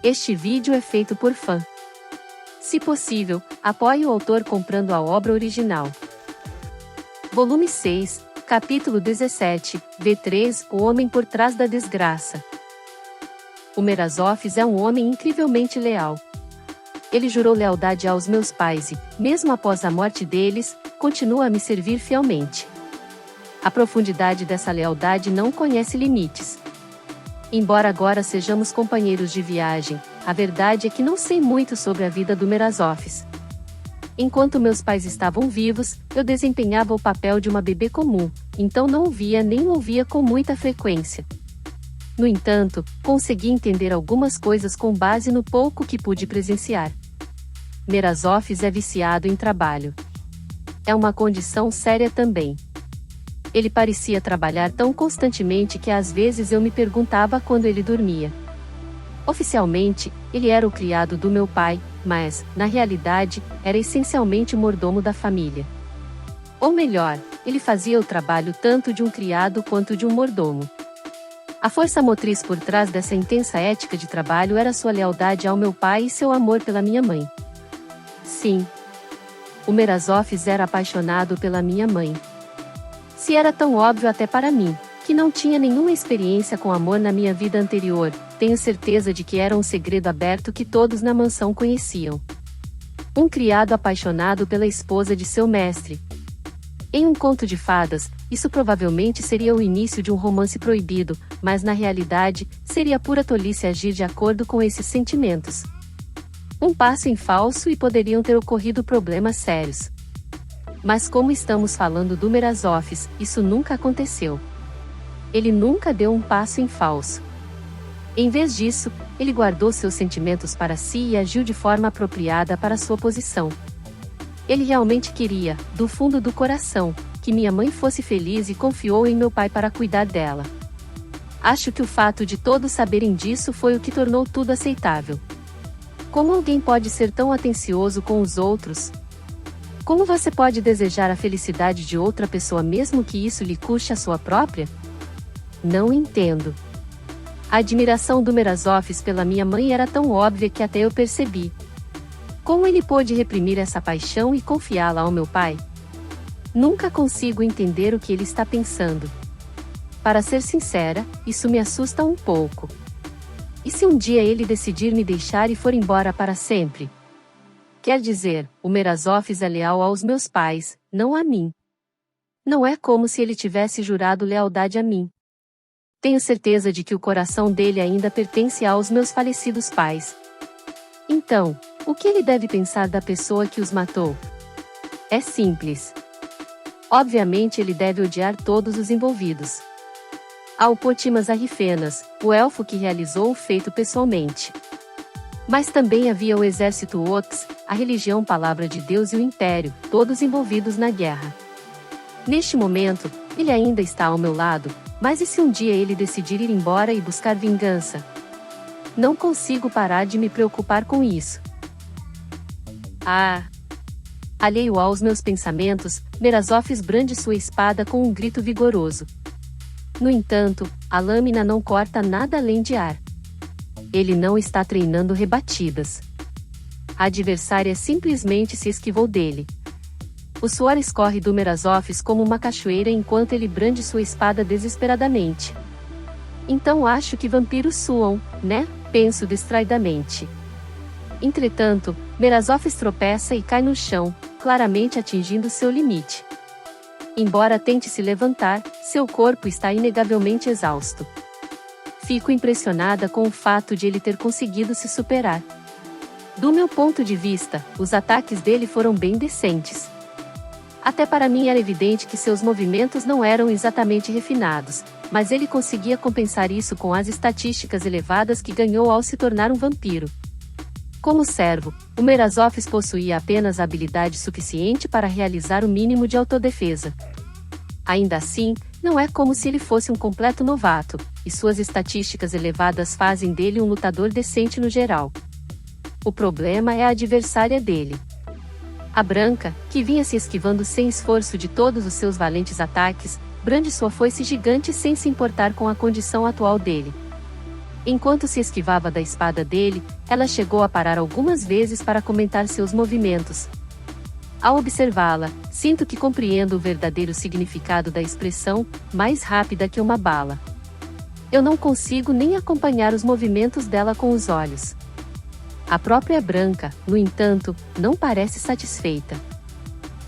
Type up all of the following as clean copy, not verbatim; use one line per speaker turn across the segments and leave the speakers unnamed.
Este vídeo é feito por fã. Se possível, apoie o autor comprando a obra original. Volume 6, capítulo 17, V3, O Homem por Trás da Desgraça. O Merazófis é um homem incrivelmente leal. Ele jurou lealdade aos meus pais e, mesmo após a morte deles, continua a me servir fielmente. A profundidade dessa lealdade não conhece limites. Embora agora sejamos companheiros de viagem, a verdade é que não sei muito sobre a vida do Merazófis. Enquanto meus pais estavam vivos, eu desempenhava o papel de uma bebê comum, então não o via nem o ouvia com muita frequência. No entanto, consegui entender algumas coisas com base no pouco que pude presenciar. Merazófis é viciado em trabalho. É uma condição séria também. Ele parecia trabalhar tão constantemente que às vezes eu me perguntava quando ele dormia. Oficialmente, ele era o criado do meu pai, mas, na realidade, era essencialmente o mordomo da família. Ou melhor, ele fazia o trabalho tanto de um criado quanto de um mordomo. A força motriz por trás dessa intensa ética de trabalho era sua lealdade ao meu pai e seu amor pela minha mãe. Sim. O Merazófis era apaixonado pela minha mãe. Se era tão óbvio até para mim, que não tinha nenhuma experiência com amor na minha vida anterior, tenho certeza de que era um segredo aberto que todos na mansão conheciam. Um criado apaixonado pela esposa de seu mestre. Em um conto de fadas, isso provavelmente seria o início de um romance proibido, mas na realidade, seria pura tolice agir de acordo com esses sentimentos. Um passo em falso e poderiam ter ocorrido problemas sérios. Mas como estamos falando do Merazófis, isso nunca aconteceu. Ele nunca deu um passo em falso. Em vez disso, ele guardou seus sentimentos para si e agiu de forma apropriada para sua posição. Ele realmente queria, do fundo do coração, que minha mãe fosse feliz e confiou em meu pai para cuidar dela. Acho que o fato de todos saberem disso foi o que tornou tudo aceitável. Como alguém pode ser tão atencioso com os outros? Como você pode desejar a felicidade de outra pessoa mesmo que isso lhe custe a sua própria? Não entendo. A admiração do Merazófis pela minha mãe era tão óbvia que até eu percebi. Como ele pôde reprimir essa paixão e confiá-la ao meu pai? Nunca consigo entender o que ele está pensando. Para ser sincera, isso me assusta um pouco. E se um dia ele decidir me deixar e for embora para sempre? Quer dizer, o Merazófis é leal aos meus pais, não a mim. Não é como se ele tivesse jurado lealdade a mim. Tenho certeza de que o coração dele ainda pertence aos meus falecidos pais. Então, o que ele deve pensar da pessoa que os matou? É simples. Obviamente ele deve odiar todos os envolvidos. Há o Potimas Arrifenas, o elfo que realizou o feito pessoalmente. Mas também havia o exército Ox, a religião Palavra de Deus e o Império, todos envolvidos na guerra. Neste momento, ele ainda está ao meu lado, mas e se um dia ele decidir ir embora e buscar vingança? Não consigo parar de me preocupar com isso. Alheio aos meus pensamentos, Merazófis brande sua espada com um grito vigoroso. No entanto, a lâmina não corta nada além de ar. Ele não está treinando rebatidas. A adversária simplesmente se esquivou dele. O suor escorre do Merazófis como uma cachoeira enquanto ele brande sua espada desesperadamente. Então acho que vampiros suam, né? Penso distraidamente. Entretanto, Merazófis tropeça e cai no chão, claramente atingindo seu limite. Embora tente se levantar, seu corpo está inegavelmente exausto. Fico impressionada com o fato de ele ter conseguido se superar. Do meu ponto de vista, os ataques dele foram bem decentes. Até para mim era evidente que seus movimentos não eram exatamente refinados, mas ele conseguia compensar isso com as estatísticas elevadas que ganhou ao se tornar um vampiro. Como servo, o Merazófis possuía apenas a habilidade suficiente para realizar o mínimo de autodefesa. Ainda assim, não é como se ele fosse um completo novato, e suas estatísticas elevadas fazem dele um lutador decente no geral. O problema é a adversária dele. A Branca, que vinha se esquivando sem esforço de todos os seus valentes ataques, brande sua foice gigante sem se importar com a condição atual dele. Enquanto se esquivava da espada dele, ela chegou a parar algumas vezes para comentar seus movimentos. Ao observá-la, sinto que compreendo o verdadeiro significado da expressão, mais rápida que uma bala. Eu não consigo nem acompanhar os movimentos dela com os olhos. A própria Branca, no entanto, não parece satisfeita.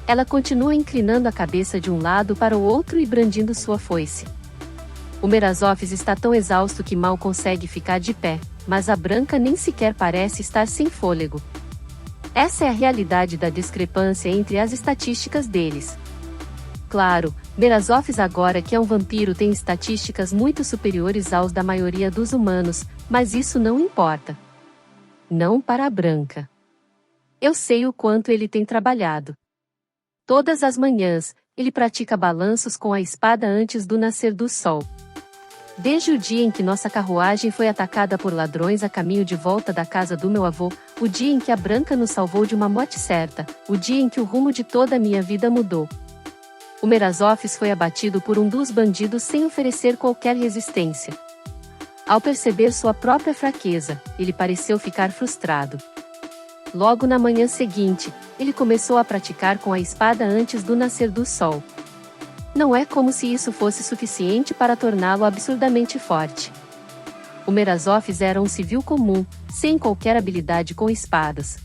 Ela continua inclinando a cabeça de um lado para o outro e brandindo sua foice. O Merazófis está tão exausto que mal consegue ficar de pé, mas a Branca nem sequer parece estar sem fôlego. Essa é a realidade da discrepância entre as estatísticas deles. Claro, Merazófis agora que é um vampiro tem estatísticas muito superiores aos da maioria dos humanos, mas isso não importa. Não para a Branca. Eu sei o quanto ele tem trabalhado. Todas as manhãs, ele pratica balanços com a espada antes do nascer do sol. Desde o dia em que nossa carruagem foi atacada por ladrões a caminho de volta da casa do meu avô, o dia em que a Branca nos salvou de uma morte certa, o dia em que o rumo de toda a minha vida mudou. O Merazófis foi abatido por um dos bandidos sem oferecer qualquer resistência. Ao perceber sua própria fraqueza, ele pareceu ficar frustrado. Logo na manhã seguinte, ele começou a praticar com a espada antes do nascer do sol. Não é como se isso fosse suficiente para torná-lo absurdamente forte. O Merazófis era um civil comum, sem qualquer habilidade com espadas.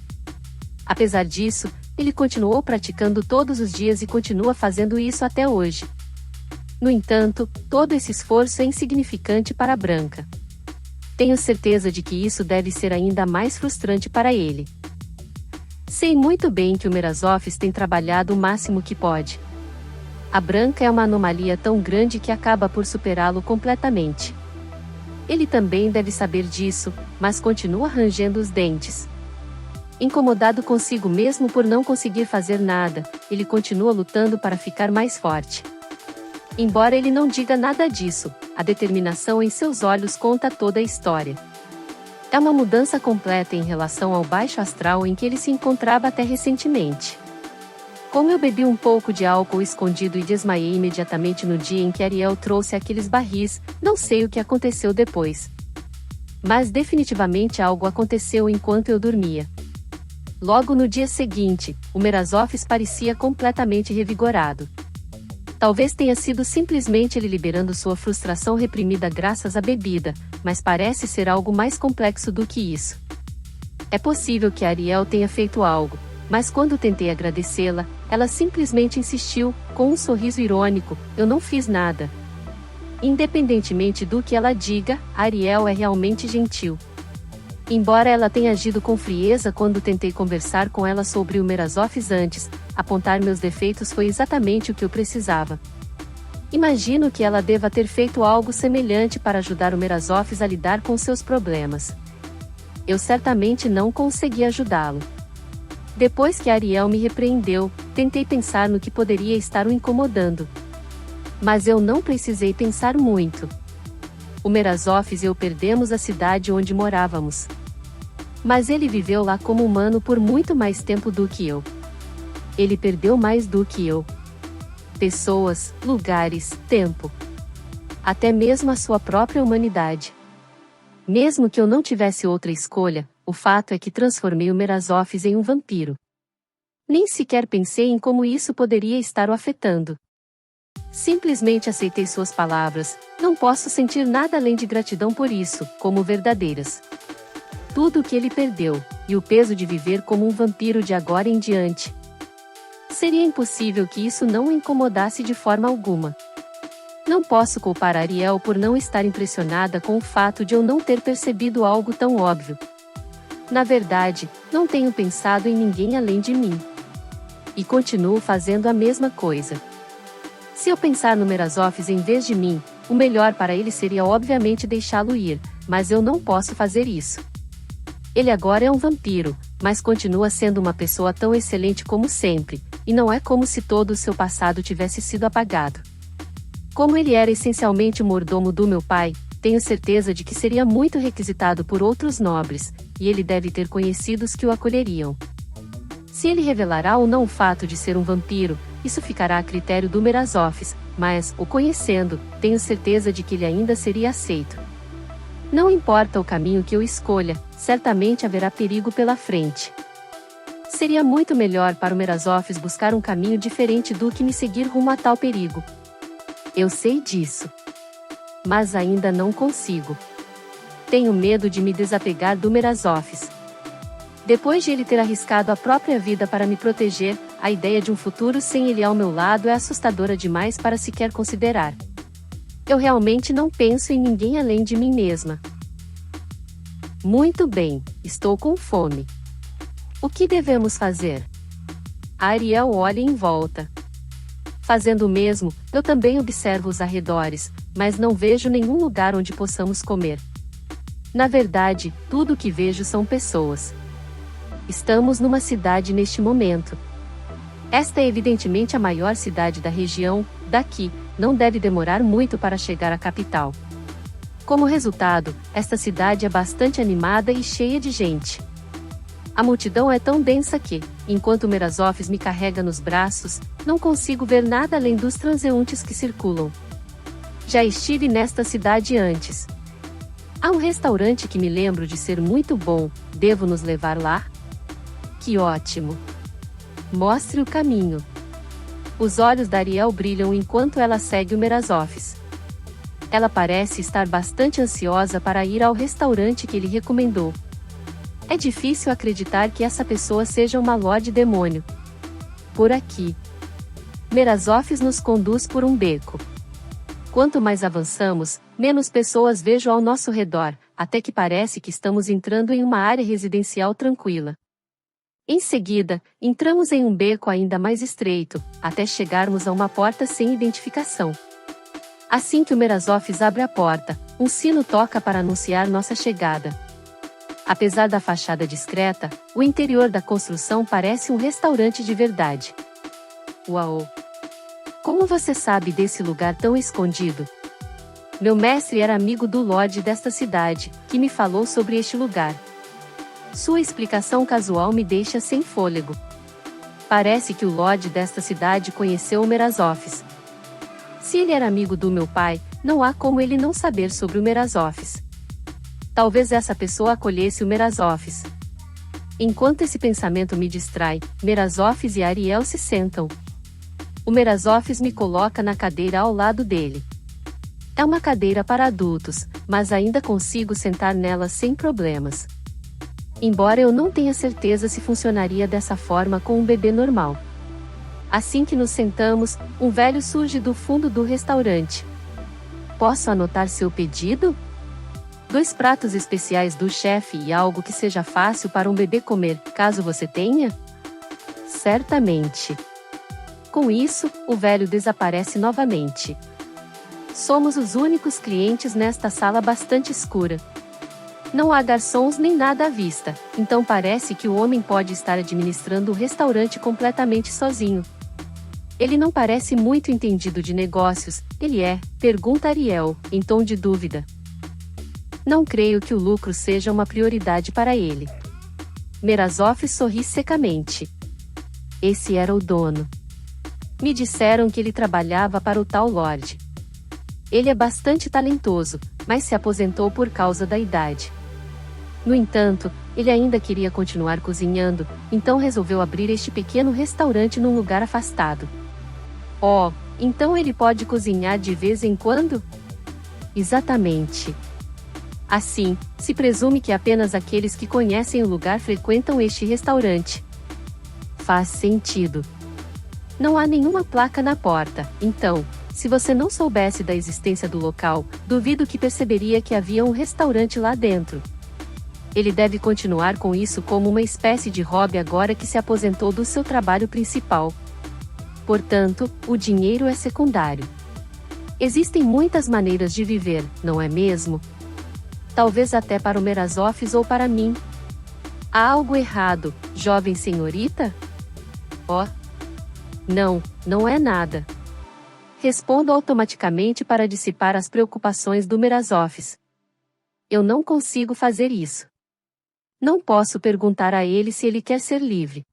Apesar disso, ele continuou praticando todos os dias e continua fazendo isso até hoje. No entanto, todo esse esforço é insignificante para a Branca. Tenho certeza de que isso deve ser ainda mais frustrante para ele. Sei muito bem que o Merazófis tem trabalhado o máximo que pode. A Branca é uma anomalia tão grande que acaba por superá-lo completamente. Ele também deve saber disso, mas continua rangendo os dentes. Incomodado consigo mesmo por não conseguir fazer nada, ele continua lutando para ficar mais forte. Embora ele não diga nada disso, a determinação em seus olhos conta toda a história. É uma mudança completa em relação ao baixo astral em que ele se encontrava até recentemente. Como eu bebi um pouco de álcool escondido e desmaiei imediatamente no dia em que Ariel trouxe aqueles barris, não sei o que aconteceu depois. Mas definitivamente algo aconteceu enquanto eu dormia. Logo no dia seguinte, o Merazófis parecia completamente revigorado. Talvez tenha sido simplesmente ele liberando sua frustração reprimida graças à bebida, mas parece ser algo mais complexo do que isso. É possível que Ariel tenha feito algo, mas quando tentei agradecê-la, ela simplesmente insistiu, com um sorriso irônico, eu não fiz nada. Independentemente do que ela diga, Ariel é realmente gentil. Embora ela tenha agido com frieza quando tentei conversar com ela sobre o Merazófis antes, apontar meus defeitos foi exatamente o que eu precisava. Imagino que ela deva ter feito algo semelhante para ajudar o Merazófis a lidar com seus problemas. Eu certamente não consegui ajudá-lo. Depois que Ariel me repreendeu, tentei pensar no que poderia estar o incomodando. Mas eu não precisei pensar muito. O Merazófis e eu perdemos a cidade onde morávamos. Mas ele viveu lá como humano por muito mais tempo do que eu. Ele perdeu mais do que eu. Pessoas, lugares, tempo. Até mesmo a sua própria humanidade. Mesmo que eu não tivesse outra escolha, o fato é que transformei o Merazófis em um vampiro. Nem sequer pensei em como isso poderia estar o afetando. Simplesmente aceitei suas palavras, não posso sentir nada além de gratidão por isso, como verdadeiras. Tudo o que ele perdeu, e o peso de viver como um vampiro de agora em diante. Seria impossível que isso não o incomodasse de forma alguma. Não posso culpar Ariel por não estar impressionada com o fato de eu não ter percebido algo tão óbvio. Na verdade, não tenho pensado em ninguém além de mim. E continuo fazendo a mesma coisa. Se eu pensar no Merazófis em vez de mim, o melhor para ele seria obviamente deixá-lo ir, mas eu não posso fazer isso. Ele agora é um vampiro, mas continua sendo uma pessoa tão excelente como sempre, e não é como se todo o seu passado tivesse sido apagado. Como ele era essencialmente o mordomo do meu pai, tenho certeza de que seria muito requisitado por outros nobres, e ele deve ter conhecidos que o acolheriam. Se ele revelará ou não o fato de ser um vampiro, isso ficará a critério do Merazófis, mas, o conhecendo, tenho certeza de que ele ainda seria aceito. Não importa o caminho que eu escolha, certamente haverá perigo pela frente. Seria muito melhor para o Merasofis buscar um caminho diferente do que me seguir rumo a tal perigo. Eu sei disso. Mas ainda não consigo. Tenho medo de me desapegar do Merasofis. Depois de ele ter arriscado a própria vida para me proteger, a ideia de um futuro sem ele ao meu lado é assustadora demais para sequer considerar. Eu realmente não penso em ninguém além de mim mesma. Muito bem, estou com fome. O que devemos fazer? A Ariel olha em volta. Fazendo o mesmo, eu também observo os arredores, mas não vejo nenhum lugar onde possamos comer. Na verdade, tudo o que vejo são pessoas. Estamos numa cidade neste momento. Esta é evidentemente a maior cidade da região, daqui, não deve demorar muito para chegar à capital. Como resultado, esta cidade é bastante animada e cheia de gente. A multidão é tão densa que, enquanto Merasofis me carrega nos braços, não consigo ver nada além dos transeuntes que circulam. Já estive nesta cidade antes. Há um restaurante que me lembro de ser muito bom, devo nos levar lá? Que ótimo! Mostre o caminho. Os olhos da Ariel brilham enquanto ela segue o Merasofis. Ela parece estar bastante ansiosa para ir ao restaurante que ele recomendou. É difícil acreditar que essa pessoa seja uma Lorde Demônio. Por aqui. Merasofis nos conduz por um beco. Quanto mais avançamos, menos pessoas vejo ao nosso redor, até que parece que estamos entrando em uma área residencial tranquila. Em seguida, entramos em um beco ainda mais estreito, até chegarmos a uma porta sem identificação. Assim que o Merasofis abre a porta, um sino toca para anunciar nossa chegada. Apesar da fachada discreta, o interior da construção parece um restaurante de verdade. Uau! Como você sabe desse lugar tão escondido? Meu mestre era amigo do Lorde desta cidade, que me falou sobre este lugar. Sua explicação casual me deixa sem fôlego. Parece que o Lorde desta cidade conheceu o Merasofis. Se ele era amigo do meu pai, não há como ele não saber sobre o Merasofis. Talvez essa pessoa acolhesse o Merasofis. Enquanto esse pensamento me distrai, Merasofis e Ariel se sentam. O Merasofis me coloca na cadeira ao lado dele. É uma cadeira para adultos, mas ainda consigo sentar nela sem problemas. Embora eu não tenha certeza se funcionaria dessa forma com um bebê normal. Assim que nos sentamos, um velho surge do fundo do restaurante. Posso anotar seu pedido? 2 pratos especiais do chefe e algo que seja fácil para um bebê comer, caso você tenha? Certamente. Com isso, o velho desaparece novamente. Somos os únicos clientes nesta sala bastante escura. Não há garçons nem nada à vista, então parece que o homem pode estar administrando o restaurante completamente sozinho. Ele não parece muito entendido de negócios, ele é? Pergunta Ariel, em tom de dúvida. Não creio que o lucro seja uma prioridade para ele. Merasofis sorri secamente. Esse era o dono. Me disseram que ele trabalhava para o tal Lorde. Ele é bastante talentoso, mas se aposentou por causa da idade. No entanto, ele ainda queria continuar cozinhando, então resolveu abrir este pequeno restaurante num lugar afastado. Oh, então ele pode cozinhar de vez em quando? Exatamente. Assim, se presume que apenas aqueles que conhecem o lugar frequentam este restaurante. Faz sentido. Não há nenhuma placa na porta, então, se você não soubesse da existência do local, duvido que perceberia que havia um restaurante lá dentro. Ele deve continuar com isso como uma espécie de hobby agora que se aposentou do seu trabalho principal. Portanto, o dinheiro é secundário. Existem muitas maneiras de viver, não é mesmo? Talvez até para o Merasofis ou para mim. Há algo errado, jovem senhorita? Oh. Não, não é nada. Respondo automaticamente para dissipar as preocupações do Merasofis. Eu não consigo fazer isso. Não posso perguntar a ele se ele quer ser livre.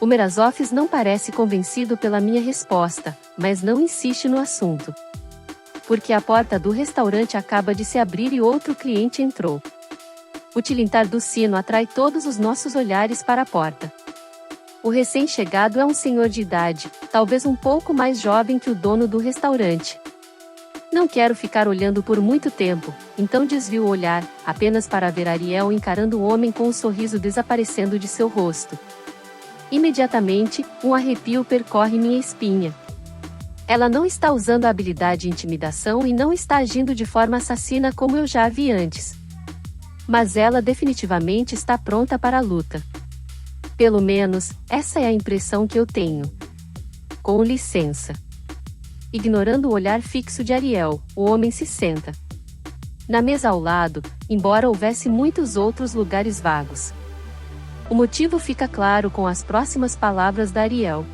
O Merasofis não parece convencido pela minha resposta, mas não insiste no assunto. porque a porta do restaurante acaba de se abrir e outro cliente entrou. O tilintar do sino atrai todos os nossos olhares para a porta. O recém-chegado é um senhor de idade, talvez um pouco mais jovem que o dono do restaurante. Não quero ficar olhando por muito tempo, então desvio o olhar, apenas para ver Ariel encarando o homem com um sorriso desaparecendo de seu rosto. Imediatamente, um arrepio percorre minha espinha. Ela não está usando a habilidade de intimidação e não está agindo de forma assassina como eu já a vi antes. Mas ela definitivamente está pronta para a luta. Pelo menos, essa é a impressão que eu tenho. Com licença. Ignorando o olhar fixo de Ariel, o homem se senta. Na mesa ao lado, embora houvesse muitos outros lugares vagos. O motivo fica claro com as próximas palavras da Ariel.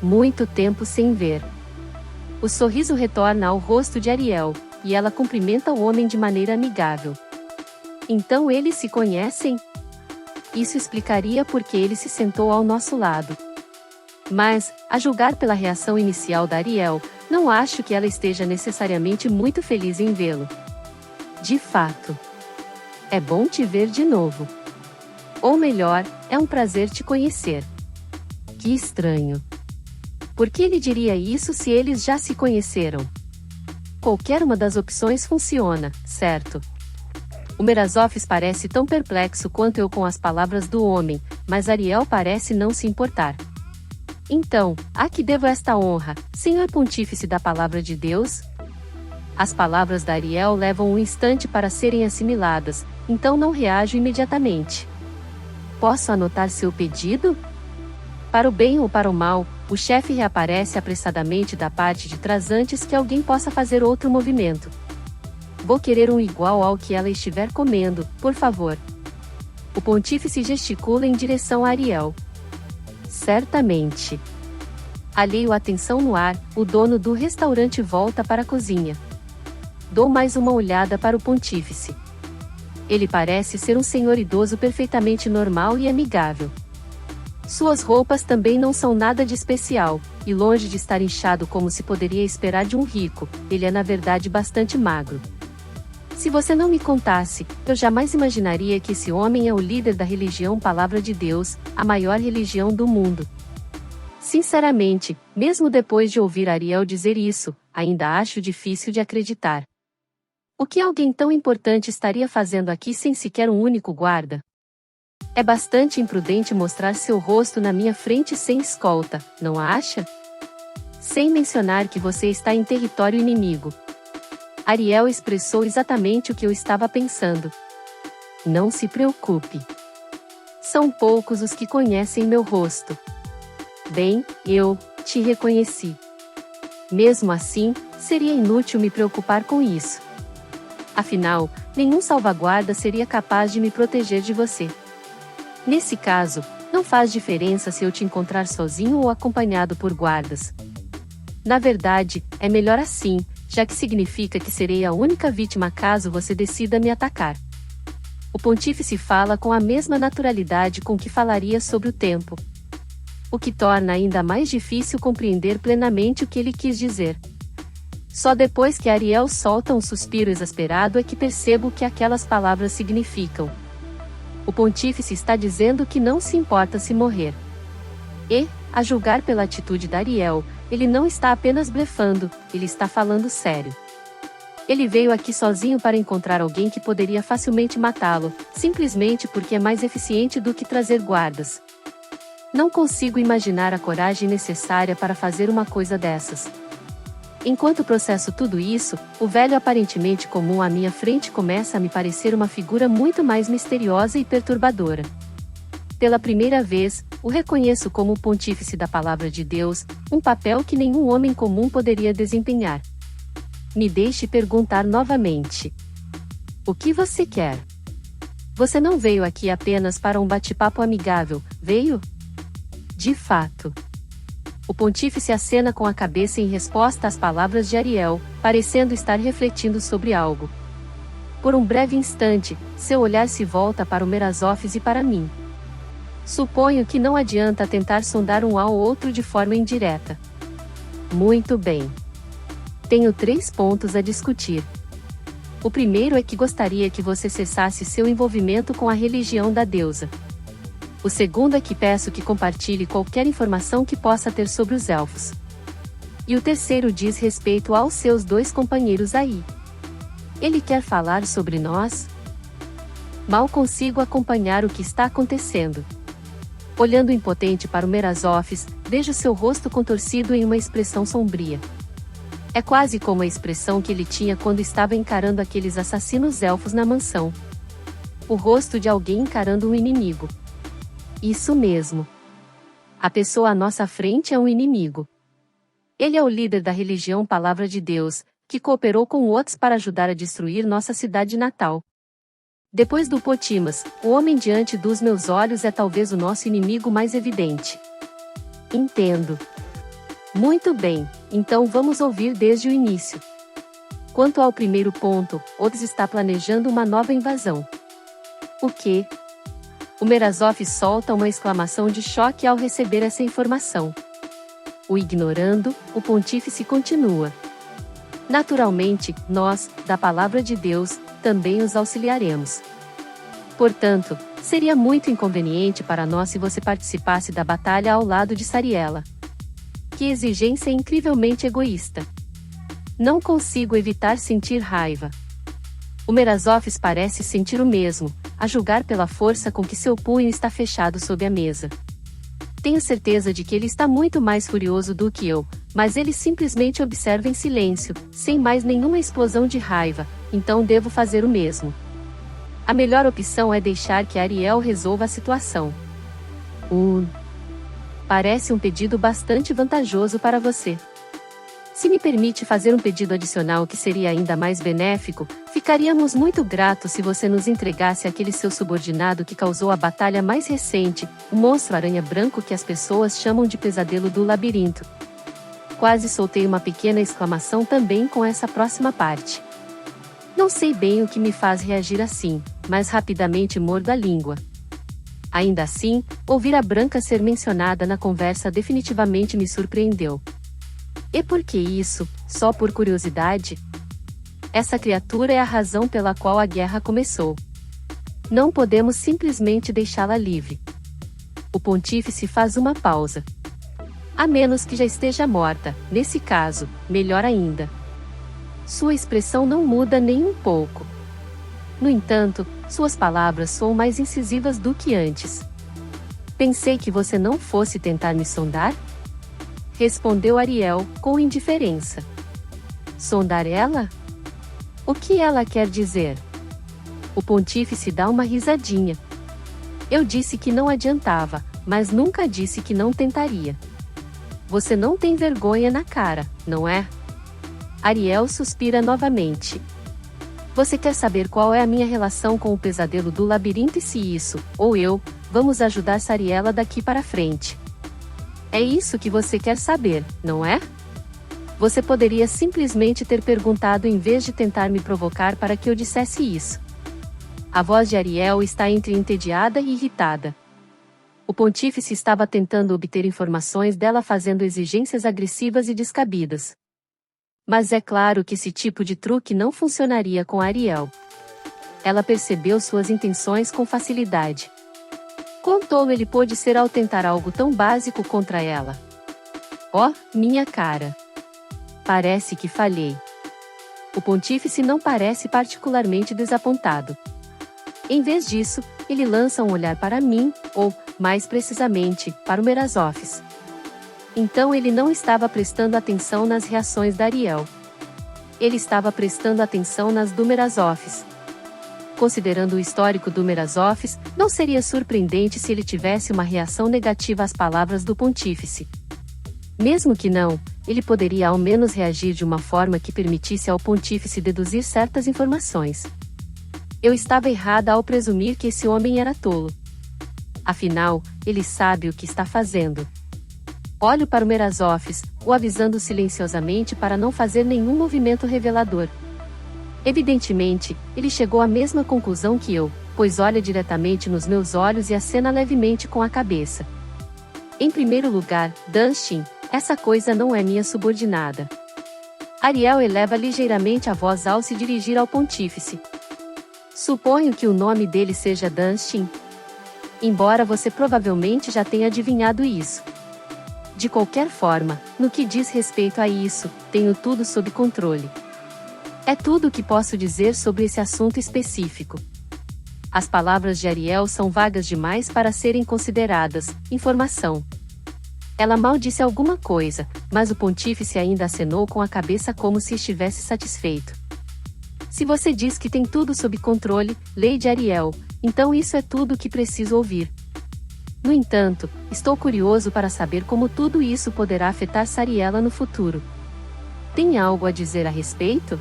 Muito tempo sem ver. O sorriso retorna ao rosto de Ariel, e ela cumprimenta o homem de maneira amigável. Então eles se conhecem? Isso explicaria por que ele se sentou ao nosso lado. Mas, a julgar pela reação inicial da Ariel, não acho que ela esteja necessariamente muito feliz em vê-lo. De fato. É bom te ver de novo. Ou melhor, é um prazer te conhecer. Que estranho. Por que ele diria isso se eles já se conheceram? Qualquer uma das opções funciona, certo? O Merazofis parece tão perplexo quanto eu com as palavras do homem, mas Ariel parece não se importar. Então, a que devo esta honra, Senhor Pontífice da Palavra de Deus? As palavras da Ariel levam um instante para serem assimiladas, então não reajo imediatamente. Posso anotar seu pedido? Para o bem ou para o mal, o chefe reaparece apressadamente da parte de trás antes que alguém possa fazer outro movimento. Vou querer um igual ao que ela estiver comendo, por favor. O pontífice gesticula em direção a Ariel. Certamente. Alheio a tensão no ar, o dono do restaurante volta para a cozinha. Dou mais uma olhada para o pontífice. Ele parece ser um senhor idoso perfeitamente normal e amigável. Suas roupas também não são nada de especial, e longe de estar inchado como se poderia esperar de um rico, ele é na verdade bastante magro. Se você não me contasse, eu jamais imaginaria que esse homem é o líder da religião Palavra de Deus, a maior religião do mundo. Sinceramente, mesmo depois de ouvir Ariel dizer isso, ainda acho difícil de acreditar. O que alguém tão importante estaria fazendo aqui sem sequer um único guarda? É bastante imprudente mostrar seu rosto na minha frente sem escolta, não acha? Sem mencionar que você está em território inimigo. Ariel expressou exatamente o que eu estava pensando. Não se preocupe. São poucos os que conhecem meu rosto. Bem, eu te reconheci. Mesmo assim, seria inútil me preocupar com isso. Afinal, nenhum salvaguarda seria capaz de me proteger de você. Nesse caso, não faz diferença se eu te encontrar sozinho ou acompanhado por guardas. Na verdade, é melhor assim, já que significa que serei a única vítima caso você decida me atacar. O pontífice fala com a mesma naturalidade com que falaria sobre o tempo. O que torna ainda mais difícil compreender plenamente o que ele quis dizer. Só depois que Ariel solta um suspiro exasperado é que percebo o que aquelas palavras significam. O pontífice está dizendo que não se importa se morrer. E, a julgar pela atitude da Ariel, ele não está apenas blefando, ele está falando sério. Ele veio aqui sozinho para encontrar alguém que poderia facilmente matá-lo, simplesmente porque é mais eficiente do que trazer guardas. Não consigo imaginar a coragem necessária para fazer uma coisa dessas. Enquanto processo tudo isso, o velho aparentemente comum à minha frente começa a me parecer uma figura muito mais misteriosa e perturbadora. Pela primeira vez, o reconheço como o pontífice da Palavra de Deus, um papel que nenhum homem comum poderia desempenhar. Me deixe perguntar novamente. O que você quer? Você não veio aqui apenas para um bate-papo amigável, veio? De fato. O pontífice acena com a cabeça em resposta às palavras de Ariel, parecendo estar refletindo sobre algo. Por um breve instante, seu olhar se volta para o Merazofis e para mim. Suponho que não adianta tentar sondar um ao outro de forma indireta. Muito bem. Tenho 3 pontos a discutir. O primeiro é que gostaria que você cessasse seu envolvimento com a religião da deusa. O segundo é que peço que compartilhe qualquer informação que possa ter sobre os elfos. E o terceiro diz respeito aos seus 2 companheiros aí. Ele quer falar sobre nós? Mal consigo acompanhar o que está acontecendo. Olhando impotente para o Merazofes, vejo seu rosto contorcido em uma expressão sombria. É quase como a expressão que ele tinha quando estava encarando aqueles assassinos elfos na mansão. O rosto de alguém encarando um inimigo. Isso mesmo. A pessoa à nossa frente é um inimigo. Ele é o líder da religião Palavra de Deus, que cooperou com outros para ajudar a destruir nossa cidade natal. Depois do Potimas, o homem diante dos meus olhos é talvez o nosso inimigo mais evidente. Entendo. Muito bem, então vamos ouvir desde o início. Quanto ao primeiro ponto, Odes está planejando uma nova invasão. O quê? O Merazofes solta uma exclamação de choque ao receber essa informação. O ignorando, o pontífice continua. Naturalmente, nós, da Palavra de Deus, também os auxiliaremos. Portanto, seria muito inconveniente para nós se você participasse da batalha ao lado de Sariela. Que exigência incrivelmente egoísta. Não consigo evitar sentir raiva. O Merazofes parece sentir o mesmo, a julgar pela força com que seu punho está fechado sob a mesa. Tenho certeza de que ele está muito mais furioso do que eu, mas ele simplesmente observa em silêncio, sem mais nenhuma explosão de raiva, então devo fazer o mesmo. A melhor opção é deixar que Ariel resolva a situação. Parece um pedido bastante vantajoso para você. Se me permite fazer um pedido adicional que seria ainda mais benéfico, ficaríamos muito gratos se você nos entregasse aquele seu subordinado que causou a batalha mais recente, o monstro aranha branco que as pessoas chamam de pesadelo do labirinto. Quase soltei uma pequena exclamação também com essa próxima parte. Não sei bem o que me faz reagir assim, mas rapidamente mordo a língua. Ainda assim, ouvir a Branca ser mencionada na conversa definitivamente me surpreendeu. E por que isso, só por curiosidade? Essa criatura é a razão pela qual a guerra começou. Não podemos simplesmente deixá-la livre. O pontífice faz uma pausa. A menos que já esteja morta, nesse caso, melhor ainda. Sua expressão não muda nem um pouco. No entanto, suas palavras soam mais incisivas do que antes. Pensei que você não fosse tentar me sondar? Respondeu Ariel, com indiferença. Sondar ela? O que ela quer dizer? O pontífice dá uma risadinha. Eu disse que não adiantava, mas nunca disse que não tentaria. Você não tem vergonha na cara, não é? Ariel suspira novamente. Você quer saber qual é a minha relação com o pesadelo do labirinto e se isso, ou eu, vamos ajudar Sariela daqui para frente? É isso que você quer saber, não é? Você poderia simplesmente ter perguntado em vez de tentar me provocar para que eu dissesse isso. A voz de Ariel está entre entediada e irritada. O pontífice estava tentando obter informações dela fazendo exigências agressivas e descabidas. Mas é claro que esse tipo de truque não funcionaria com Ariel. Ela percebeu suas intenções com facilidade. Quão tolo ele pôde ser ao tentar algo tão básico contra ela? Oh, minha cara! Parece que falhei. O pontífice não parece particularmente desapontado. Em vez disso, ele lança um olhar para mim, ou, mais precisamente, para o Merazofes. Então ele não estava prestando atenção nas reações da Ariel. Ele estava prestando atenção nas do Merazofes. Considerando o histórico do Merazofes, não seria surpreendente se ele tivesse uma reação negativa às palavras do pontífice. Mesmo que não, ele poderia ao menos reagir de uma forma que permitisse ao pontífice deduzir certas informações. Eu estava errada ao presumir que esse homem era tolo. Afinal, ele sabe o que está fazendo. Olho para o Merazofes, o avisando silenciosamente para não fazer nenhum movimento revelador. Evidentemente, ele chegou à mesma conclusão que eu, pois olha diretamente nos meus olhos e acena levemente com a cabeça. Em primeiro lugar, Dunshin, essa coisa não é minha subordinada. Ariel eleva ligeiramente a voz ao se dirigir ao pontífice. Suponho que o nome dele seja Dunstan. Embora você provavelmente já tenha adivinhado isso. De qualquer forma, no que diz respeito a isso, tenho tudo sob controle. É tudo o que posso dizer sobre esse assunto específico. As palavras de Ariel são vagas demais para serem consideradas informação. Ela mal disse alguma coisa, mas o pontífice ainda acenou com a cabeça como se estivesse satisfeito. Se você diz que tem tudo sob controle, Lady Ariel, então isso é tudo o que preciso ouvir. No entanto, estou curioso para saber como tudo isso poderá afetar Sariela no futuro. Tem algo a dizer a respeito?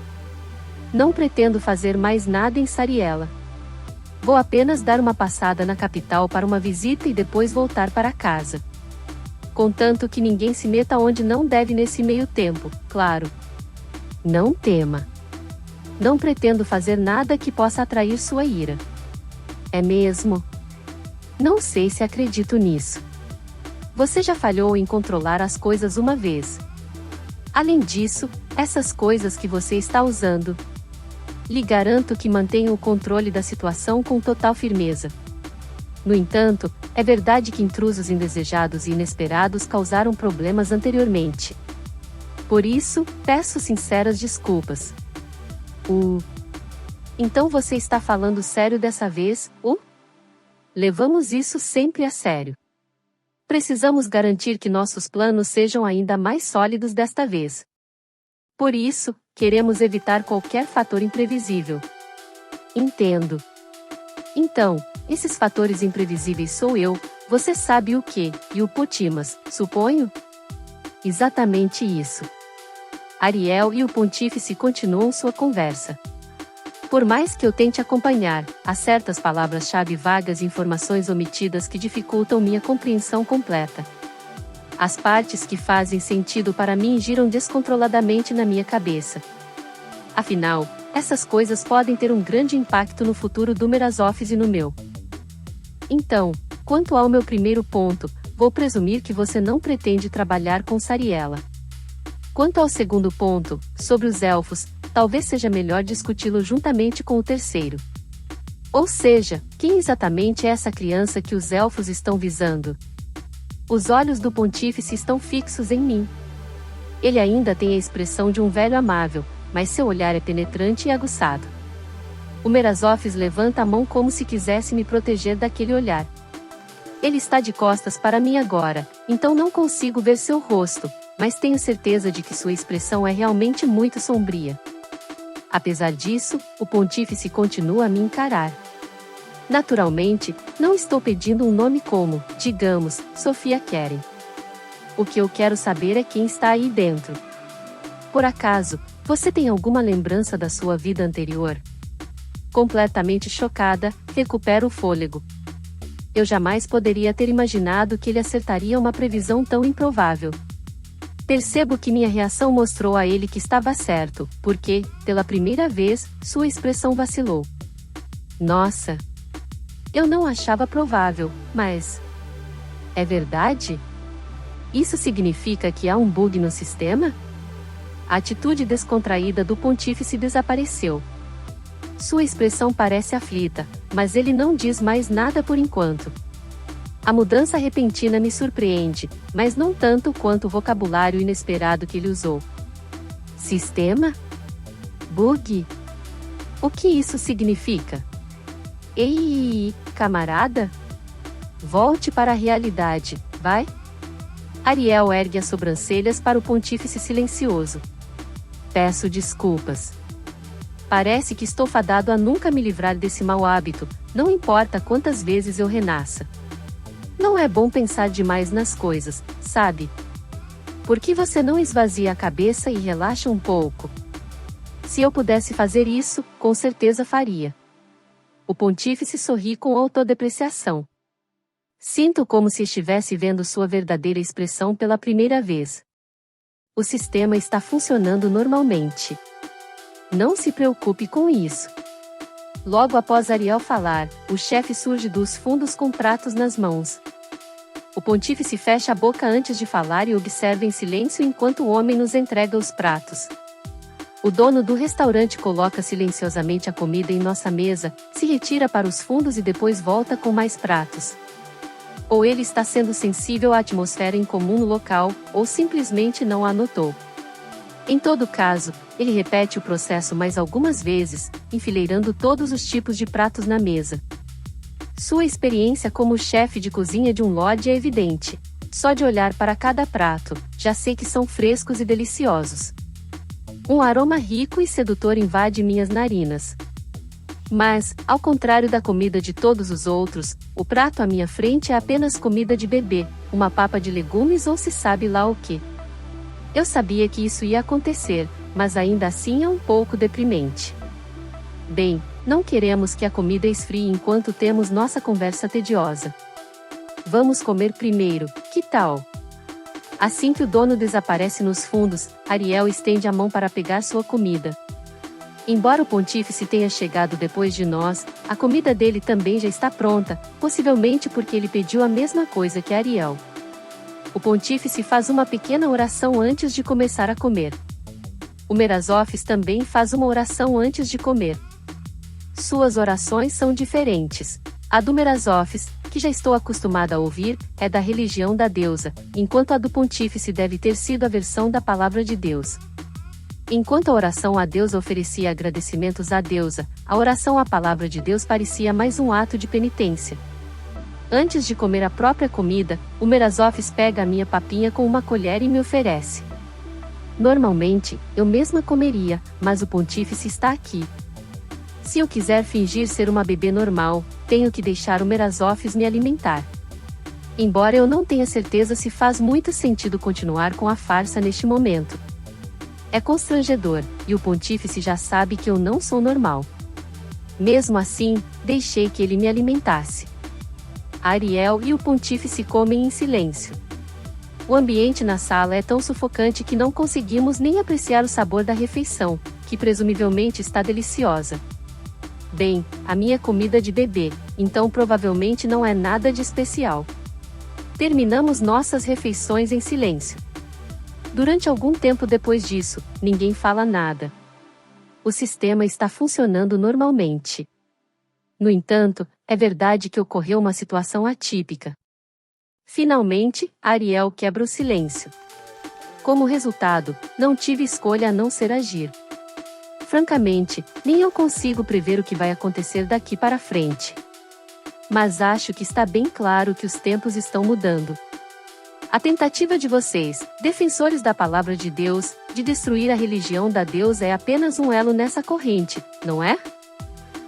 Não pretendo fazer mais nada em Sariela. Vou apenas dar uma passada na capital para uma visita e depois voltar para casa. Contanto que ninguém se meta onde não deve nesse meio tempo, claro. Não tema. Não pretendo fazer nada que possa atrair sua ira. É mesmo? Não sei se acredito nisso. Você já falhou em controlar as coisas uma vez. Além disso, essas coisas que você está usando, lhe garanto que mantenho o controle da situação com total firmeza. No entanto, é verdade que intrusos indesejados e inesperados causaram problemas anteriormente. Por isso, peço sinceras desculpas. Então você está falando sério dessa vez, Levamos isso sempre a sério. Precisamos garantir que nossos planos sejam ainda mais sólidos desta vez. Por isso, queremos evitar qualquer fator imprevisível. Entendo. Então, esses fatores imprevisíveis sou eu, você sabe o que, e o Potimas, suponho? Exatamente isso. Ariel e o pontífice continuam sua conversa. Por mais que eu tente acompanhar, há certas palavras-chave vagas e informações omitidas que dificultam minha compreensão completa. As partes que fazem sentido para mim giram descontroladamente na minha cabeça. Afinal, essas coisas podem ter um grande impacto no futuro do Merasofis e no meu. Então, quanto ao meu primeiro ponto, vou presumir que você não pretende trabalhar com Sariela. Quanto ao segundo ponto, sobre os elfos, talvez seja melhor discuti-lo juntamente com o terceiro. Ou seja, quem exatamente é essa criança que os elfos estão visando? Os olhos do pontífice estão fixos em mim. Ele ainda tem a expressão de um velho amável, mas seu olhar é penetrante e aguçado. O Merasofis levanta a mão como se quisesse me proteger daquele olhar. Ele está de costas para mim agora, então não consigo ver seu rosto, mas tenho certeza de que sua expressão é realmente muito sombria. Apesar disso, o pontífice continua a me encarar. Naturalmente, não estou pedindo um nome como, digamos, Sofia Keren. O que eu quero saber é quem está aí dentro. Por acaso, você tem alguma lembrança da sua vida anterior? Completamente chocada, recupero o fôlego. Eu jamais poderia ter imaginado que ele acertaria uma previsão tão improvável. Percebo que minha reação mostrou a ele que estava certo, porque, pela primeira vez, sua expressão vacilou. Nossa! Eu não achava provável, mas... É verdade? Isso significa que há um bug no sistema? A atitude descontraída do pontífice desapareceu. Sua expressão parece aflita, mas ele não diz mais nada por enquanto. A mudança repentina me surpreende, mas não tanto quanto o vocabulário inesperado que ele usou. Sistema? Bug? O que isso significa? Ei, camarada? Volte para a realidade, vai? Ariel ergue as sobrancelhas para o pontífice silencioso. Peço desculpas. Parece que estou fadado a nunca me livrar desse mau hábito, não importa quantas vezes eu renasça. Não é bom pensar demais nas coisas, sabe? Por que você não esvazia a cabeça e relaxa um pouco? Se eu pudesse fazer isso, com certeza faria. O pontífice sorri com autodepreciação. Sinto como se estivesse vendo sua verdadeira expressão pela primeira vez. O sistema está funcionando normalmente. Não se preocupe com isso. Logo após Ariel falar, o chefe surge dos fundos com pratos nas mãos. O pontífice fecha a boca antes de falar e observa em silêncio enquanto o homem nos entrega os pratos. O dono do restaurante coloca silenciosamente a comida em nossa mesa, se retira para os fundos e depois volta com mais pratos. Ou ele está sendo sensível à atmosfera incomum no local, ou simplesmente não a notou. Em todo caso, ele repete o processo mais algumas vezes, enfileirando todos os tipos de pratos na mesa. Sua experiência como chefe de cozinha de um lord é evidente. Só de olhar para cada prato, já sei que são frescos e deliciosos. Um aroma rico e sedutor invade minhas narinas. Mas, ao contrário da comida de todos os outros, o prato à minha frente é apenas comida de bebê, uma papa de legumes ou se sabe lá o que. Eu sabia que isso ia acontecer, mas ainda assim é um pouco deprimente. Bem, não queremos que a comida esfrie enquanto temos nossa conversa tediosa. Vamos comer primeiro, que tal? Assim que o dono desaparece nos fundos, Ariel estende a mão para pegar sua comida. Embora o pontífice tenha chegado depois de nós, a comida dele também já está pronta, possivelmente porque ele pediu a mesma coisa que Ariel. O pontífice faz uma pequena oração antes de começar a comer. O Merasófis também faz uma oração antes de comer. Suas orações são diferentes. A do Merasófis, que já estou acostumada a ouvir, é da religião da deusa, enquanto a do pontífice deve ter sido a versão da palavra de Deus. Enquanto a oração à deusa oferecia agradecimentos à deusa, a oração à palavra de Deus parecia mais um ato de penitência. Antes de comer a própria comida, o Merasófis pega a minha papinha com uma colher e me oferece. Normalmente, eu mesma comeria, mas o pontífice está aqui. Se eu quiser fingir ser uma bebê normal, tenho que deixar o Merasófis me alimentar. Embora eu não tenha certeza se faz muito sentido continuar com a farsa neste momento. É constrangedor, e o pontífice já sabe que eu não sou normal. Mesmo assim, deixei que ele me alimentasse. Ariel e o pontífice comem em silêncio. O ambiente na sala é tão sufocante que não conseguimos nem apreciar o sabor da refeição, que presumivelmente está deliciosa. Bem, a minha comida de bebê, então provavelmente não é nada de especial. Terminamos nossas refeições em silêncio. Durante algum tempo depois disso, ninguém fala nada. O sistema está funcionando normalmente. No entanto, é verdade que ocorreu uma situação atípica. Finalmente, Ariel quebra o silêncio. Como resultado, não tive escolha a não ser agir. Francamente, nem eu consigo prever o que vai acontecer daqui para frente. Mas acho que está bem claro que os tempos estão mudando. A tentativa de vocês, defensores da palavra de Deus, de destruir a religião da deusa é apenas um elo nessa corrente, não é?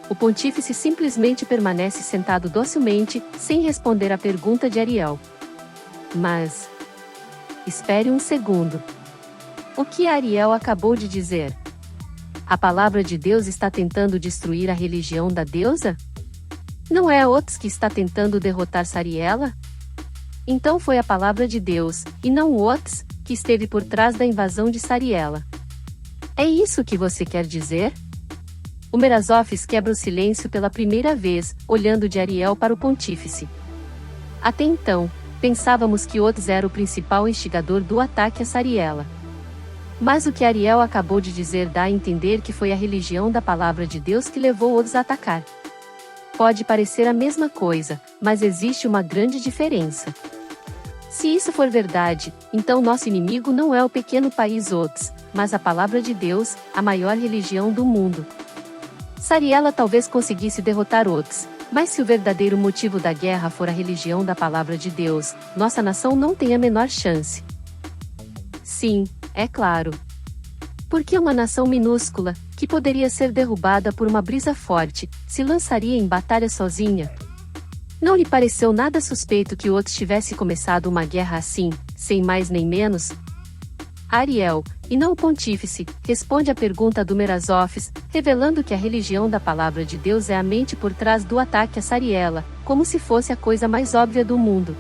O pontífice simplesmente permanece sentado docilmente, sem responder à pergunta de Ariel. Mas... espere um segundo. O que Ariel acabou de dizer? A palavra de Deus está tentando destruir a religião da deusa? Não é Otis que está tentando derrotar Sariela? Então foi a palavra de Deus, e não Otis, que esteve por trás da invasão de Sariela. É isso que você quer dizer? O Merasófis quebra o silêncio pela primeira vez, olhando de Ariel para o pontífice. Até então, pensávamos que Otis era o principal instigador do ataque a Sariela. Mas o que Ariel acabou de dizer dá a entender que foi a religião da palavra de Deus que levou Otis a atacar. Pode parecer a mesma coisa, mas existe uma grande diferença. Se isso for verdade, então nosso inimigo não é o pequeno país Otis, mas a palavra de Deus, a maior religião do mundo. Sariela talvez conseguisse derrotar Otis, mas se o verdadeiro motivo da guerra for a religião da palavra de Deus, nossa nação não tem a menor chance. Sim, é claro. Porque uma nação minúscula, que poderia ser derrubada por uma brisa forte, se lançaria em batalha sozinha? Não lhe pareceu nada suspeito que Otis tivesse começado uma guerra assim, sem mais nem menos? Ariel, e não o pontífice, responde à pergunta do Merasófis, revelando que a religião da palavra de Deus é a mente por trás do ataque a Sariela, como se fosse a coisa mais óbvia do mundo.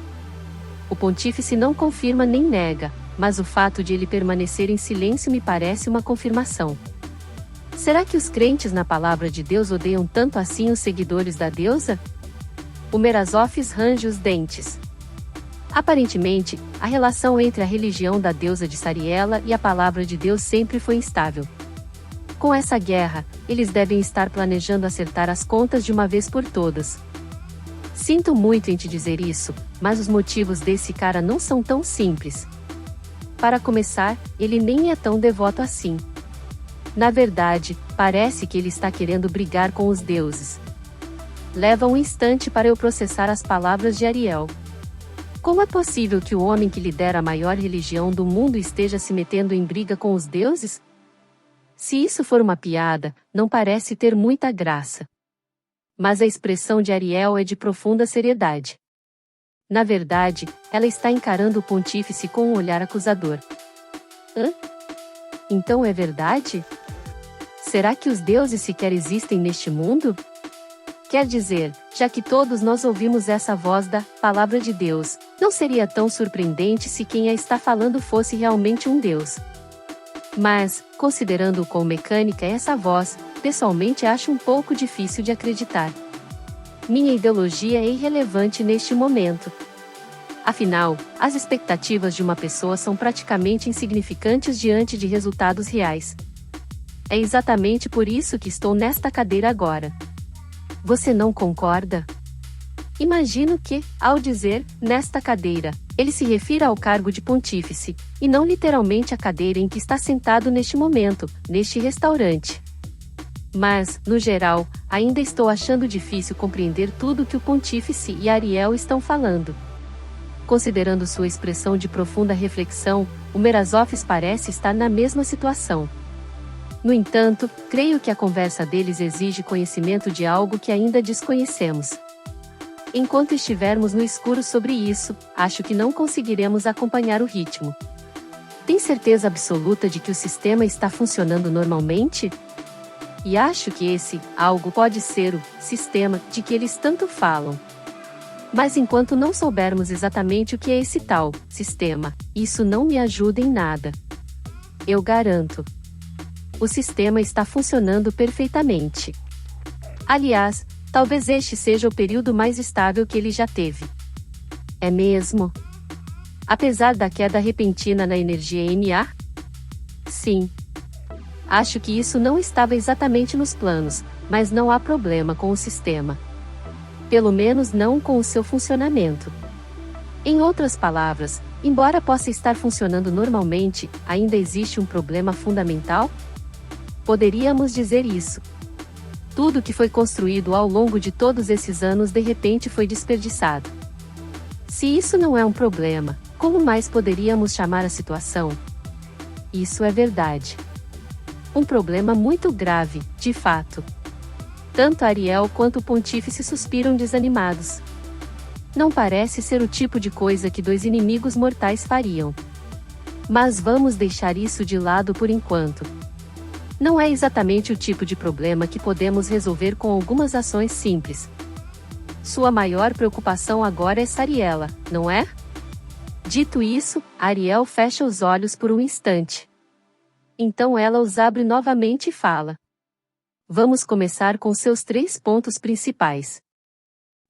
O pontífice não confirma nem nega, mas o fato de ele permanecer em silêncio me parece uma confirmação. Será que os crentes na palavra de Deus odeiam tanto assim os seguidores da deusa? O Merasófis range os dentes. Aparentemente, a relação entre a religião da deusa de Sariela e a palavra de Deus sempre foi instável. Com essa guerra, eles devem estar planejando acertar as contas de uma vez por todas. Sinto muito em te dizer isso, mas os motivos desse cara não são tão simples. Para começar, ele nem é tão devoto assim. Na verdade, parece que ele está querendo brigar com os deuses. Leva um instante para eu processar as palavras de Ariel. Como é possível que o homem que lidera a maior religião do mundo esteja se metendo em briga com os deuses? Se isso for uma piada, não parece ter muita graça. Mas a expressão de Ariel é de profunda seriedade. Na verdade, ela está encarando o pontífice com um olhar acusador. Hã? Então é verdade? Será que os deuses sequer existem neste mundo? Quer dizer, já que todos nós ouvimos essa voz da palavra de Deus, não seria tão surpreendente se quem a está falando fosse realmente um deus. Mas, considerando quão mecânica é essa voz, pessoalmente acho um pouco difícil de acreditar. Minha ideologia é irrelevante neste momento. Afinal, as expectativas de uma pessoa são praticamente insignificantes diante de resultados reais. É exatamente por isso que estou nesta cadeira agora. Você não concorda? Imagino que, ao dizer nesta cadeira, ele se refira ao cargo de pontífice, e não literalmente à cadeira em que está sentado neste momento, neste restaurante. Mas, no geral, ainda estou achando difícil compreender tudo que o pontífice e Ariel estão falando. Considerando sua expressão de profunda reflexão, o Merasófis parece estar na mesma situação. No entanto, creio que a conversa deles exige conhecimento de algo que ainda desconhecemos. Enquanto estivermos no escuro sobre isso, acho que não conseguiremos acompanhar o ritmo. Tem certeza absoluta de que o sistema está funcionando normalmente? E acho que esse algo pode ser o sistema de que eles tanto falam. Mas enquanto não soubermos exatamente o que é esse tal sistema, isso não me ajuda em nada. Eu garanto. O sistema está funcionando perfeitamente. Aliás, talvez este seja o período mais estável que ele já teve. É mesmo? Apesar da queda repentina na energia MA? Sim. Acho que isso não estava exatamente nos planos, mas não há problema com o sistema. Pelo menos não com o seu funcionamento. Em outras palavras, embora possa estar funcionando normalmente, ainda existe um problema fundamental? Poderíamos dizer isso. Tudo que foi construído ao longo de todos esses anos de repente foi desperdiçado. Se isso não é um problema, como mais poderíamos chamar a situação? Isso é verdade. Um problema muito grave, de fato. Tanto Ariel quanto o pontífice suspiram desanimados. Não parece ser o tipo de coisa que dois inimigos mortais fariam. Mas vamos deixar isso de lado por enquanto. Não é exatamente o tipo de problema que podemos resolver com algumas ações simples. Sua maior preocupação agora é Sariela, não é? Dito isso, Ariel fecha os olhos por um instante. Então ela os abre novamente e fala. Vamos começar com seus 3 pontos principais.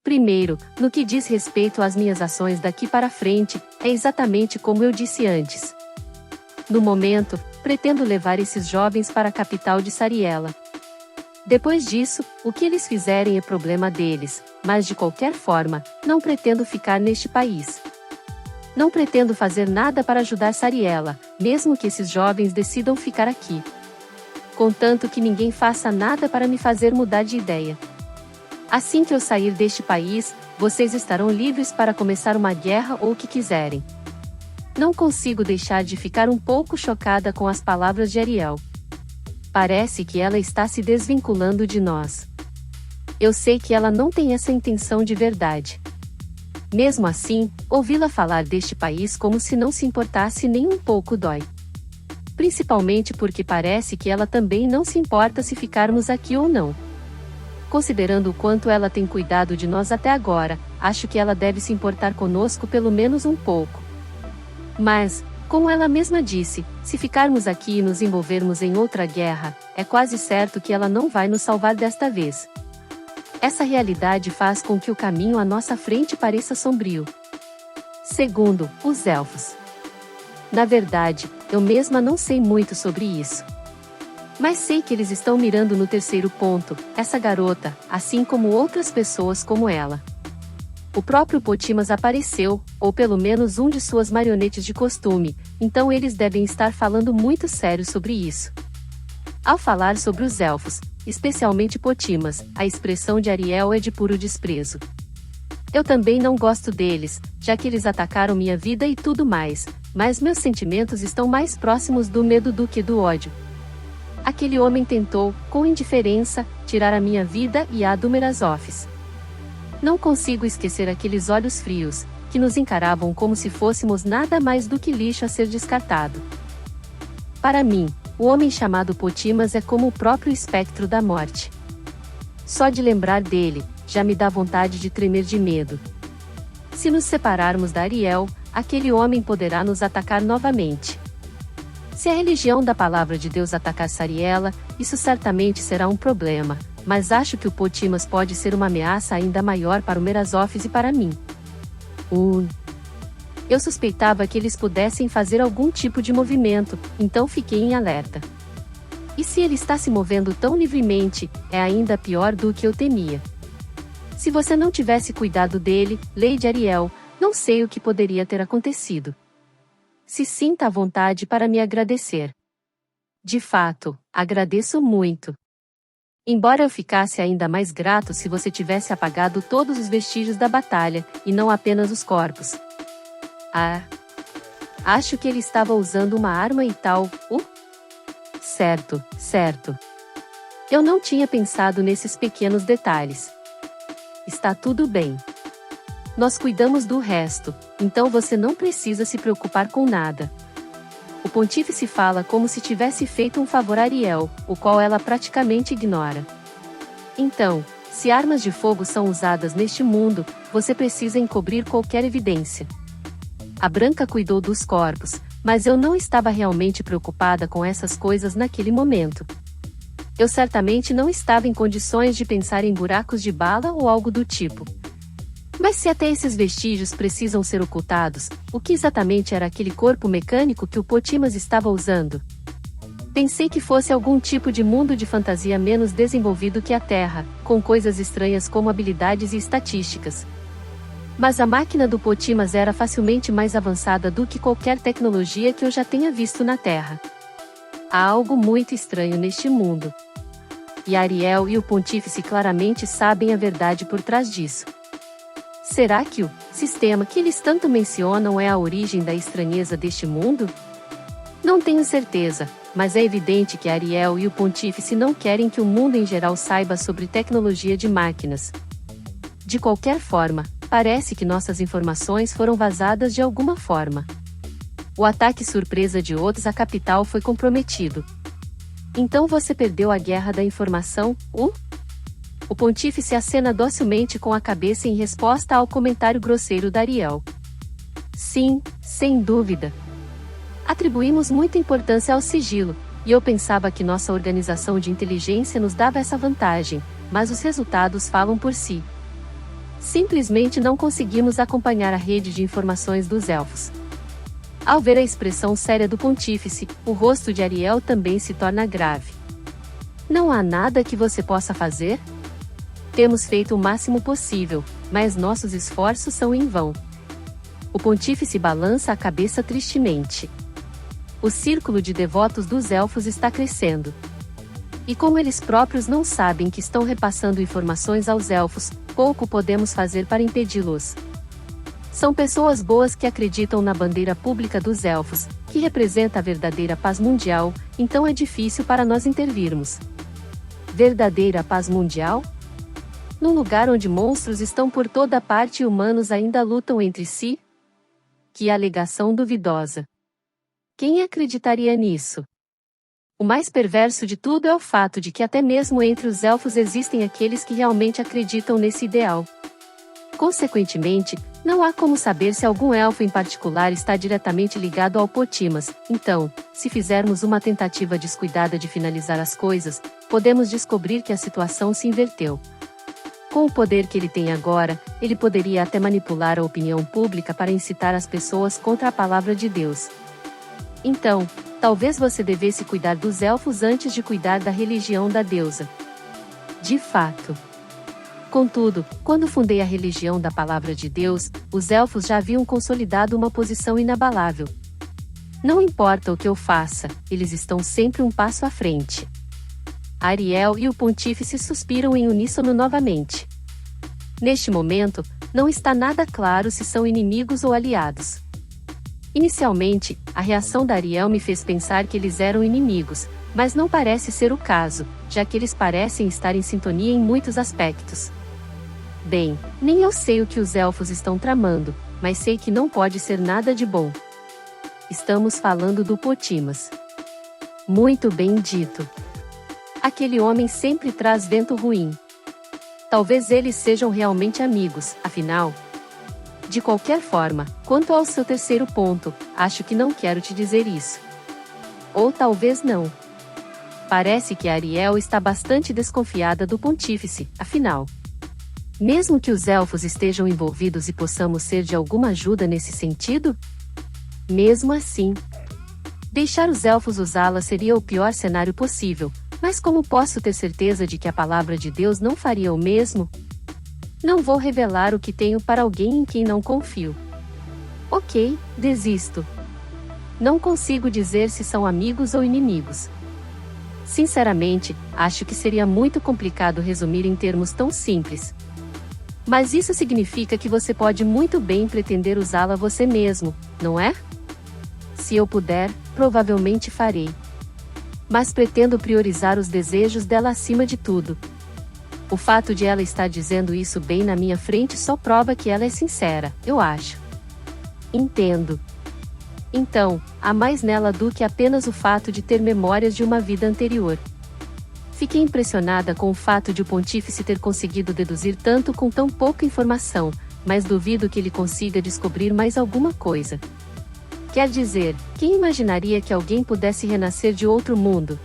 Primeiro, no que diz respeito às minhas ações daqui para frente, é exatamente como eu disse antes. No momento, pretendo levar esses jovens para a capital de Sariela. Depois disso, o que eles fizerem é problema deles, mas de qualquer forma, não pretendo ficar neste país. Não pretendo fazer nada para ajudar Sariela, mesmo que esses jovens decidam ficar aqui. Contanto que ninguém faça nada para me fazer mudar de ideia. Assim que eu sair deste país, vocês estarão livres para começar uma guerra ou o que quiserem. Não consigo deixar de ficar um pouco chocada com as palavras de Ariel. Parece que ela está se desvinculando de nós. Eu sei que ela não tem essa intenção de verdade. Mesmo assim, ouvi-la falar deste país como se não se importasse nem um pouco dói. Principalmente porque parece que ela também não se importa se ficarmos aqui ou não. Considerando o quanto ela tem cuidado de nós até agora, acho que ela deve se importar conosco pelo menos um pouco. Mas, como ela mesma disse, se ficarmos aqui e nos envolvermos em outra guerra, é quase certo que ela não vai nos salvar desta vez. Essa realidade faz com que o caminho à nossa frente pareça sombrio. Segundo, os elfos. Na verdade, eu mesma não sei muito sobre isso. Mas sei que eles estão mirando no terceiro ponto, essa garota, assim como outras pessoas como ela. O próprio Potimas apareceu, ou pelo menos um de suas marionetes de costume, então eles devem estar falando muito sério sobre isso. Ao falar sobre os elfos, especialmente Potimas, a expressão de Ariel é de puro desprezo. Eu também não gosto deles, já que eles atacaram minha vida e tudo mais, mas meus sentimentos estão mais próximos do medo do que do ódio. Aquele homem tentou, com indiferença, tirar a minha vida e a do Merazofes. Não consigo esquecer aqueles olhos frios, que nos encaravam como se fôssemos nada mais do que lixo a ser descartado. Para mim, o homem chamado Potimas é como o próprio espectro da morte. Só de lembrar dele, já me dá vontade de tremer de medo. Se nos separarmos da Ariel, aquele homem poderá nos atacar novamente. Se a religião da Palavra de Deus atacar Sariela, isso certamente será um problema, mas acho que o Potimas pode ser uma ameaça ainda maior para o Merazofes e para mim. Eu suspeitava que eles pudessem fazer algum tipo de movimento, então fiquei em alerta. E se ele está se movendo tão livremente, é ainda pior do que eu temia. Se você não tivesse cuidado dele, Lady Ariel, não sei o que poderia ter acontecido. Se sinta à vontade para me agradecer. De fato, agradeço muito. Embora eu ficasse ainda mais grato se você tivesse apagado todos os vestígios da batalha, e não apenas os corpos. Acho que ele estava usando uma arma e tal. Certo. Eu não tinha pensado nesses pequenos detalhes. Está tudo bem. Nós cuidamos do resto, então você não precisa se preocupar com nada. O pontífice fala como se tivesse feito um favor a Ariel, o qual ela praticamente ignora. Então, se armas de fogo são usadas neste mundo, você precisa encobrir qualquer evidência. A Branca cuidou dos corpos, mas eu não estava realmente preocupada com essas coisas naquele momento. Eu certamente não estava em condições de pensar em buracos de bala ou algo do tipo. Mas se até esses vestígios precisam ser ocultados, o que exatamente era aquele corpo mecânico que o Potimas estava usando? Pensei que fosse algum tipo de mundo de fantasia menos desenvolvido que a Terra, com coisas estranhas como habilidades e estatísticas. Mas a máquina do Potimas era facilmente mais avançada do que qualquer tecnologia que eu já tenha visto na Terra. Há algo muito estranho neste mundo. E Ariel e o Pontífice claramente sabem a verdade por trás disso. Será que o sistema que eles tanto mencionam é a origem da estranheza deste mundo? Não tenho certeza, mas é evidente que Ariel e o Pontífice não querem que o mundo em geral saiba sobre tecnologia de máquinas. De qualquer forma, parece que nossas informações foram vazadas de alguma forma. O ataque surpresa de Ods à capital foi comprometido. Então você perdeu a guerra da informação, O Pontífice acena docilmente com a cabeça em resposta ao comentário grosseiro da Ariel. Sim, sem dúvida. Atribuímos muita importância ao sigilo, e eu pensava que nossa organização de inteligência nos dava essa vantagem, mas os resultados falam por si. Simplesmente não conseguimos acompanhar a rede de informações dos elfos. Ao ver a expressão séria do Pontífice, o rosto de Ariel também se torna grave. Não há nada que você possa fazer? Temos feito o máximo possível, mas nossos esforços são em vão. O Pontífice balança a cabeça tristemente. O círculo de devotos dos elfos está crescendo. E como eles próprios não sabem que estão repassando informações aos elfos, pouco podemos fazer para impedi-los. São pessoas boas que acreditam na bandeira pública dos elfos, que representa a verdadeira paz mundial, então é difícil para nós intervirmos. Verdadeira paz mundial? Num lugar onde monstros estão por toda parte e humanos ainda lutam entre si? Que alegação duvidosa! Quem acreditaria nisso? O mais perverso de tudo é o fato de que até mesmo entre os elfos existem aqueles que realmente acreditam nesse ideal. Consequentemente, não há como saber se algum elfo em particular está diretamente ligado ao Potimas, então, se fizermos uma tentativa descuidada de finalizar as coisas, podemos descobrir que a situação se inverteu. Com o poder que ele tem agora, ele poderia até manipular a opinião pública para incitar as pessoas contra a palavra de Deus. Então, Talvez você devesse cuidar dos elfos antes de cuidar da religião da deusa. De fato. Contudo, quando fundei a religião da Palavra de Deus, os elfos já haviam consolidado uma posição inabalável. Não importa o que eu faça, eles estão sempre um passo à frente. Ariel e o pontífice suspiram em uníssono novamente. Neste momento, não está nada claro se são inimigos ou aliados. Inicialmente, a reação da Ariel me fez pensar que eles eram inimigos, mas não parece ser o caso, já que eles parecem estar em sintonia em muitos aspectos. Bem, nem eu sei o que os elfos estão tramando, mas sei que não pode ser nada de bom. Estamos falando do Potimas. Muito bem dito. Aquele homem sempre traz vento ruim. Talvez eles sejam realmente amigos, afinal. De qualquer forma, quanto ao seu terceiro ponto, acho que não quero te dizer isso. Ou talvez não. Parece que Ariel está bastante desconfiada do pontífice, afinal. Mesmo que os elfos estejam envolvidos e possamos ser de alguma ajuda nesse sentido? Mesmo assim, deixar os elfos usá-la seria o pior cenário possível, mas como posso ter certeza de que a palavra de Deus não faria o mesmo? Não vou revelar o que tenho para alguém em quem não confio. Ok, desisto. Não consigo dizer se são amigos ou inimigos. Sinceramente, acho que seria muito complicado resumir em termos tão simples. Mas isso significa que você pode muito bem pretender usá-la você mesmo, não é? Se eu puder, provavelmente farei. Mas pretendo priorizar os desejos dela acima de tudo. O fato de ela estar dizendo isso bem na minha frente só prova que ela é sincera, eu acho. Entendo. Então, há mais nela do que apenas o fato de ter memórias de uma vida anterior. Fiquei impressionada com o fato de o pontífice ter conseguido deduzir tanto com tão pouca informação, mas duvido que ele consiga descobrir mais alguma coisa. Quer dizer, quem imaginaria que alguém pudesse renascer de outro mundo?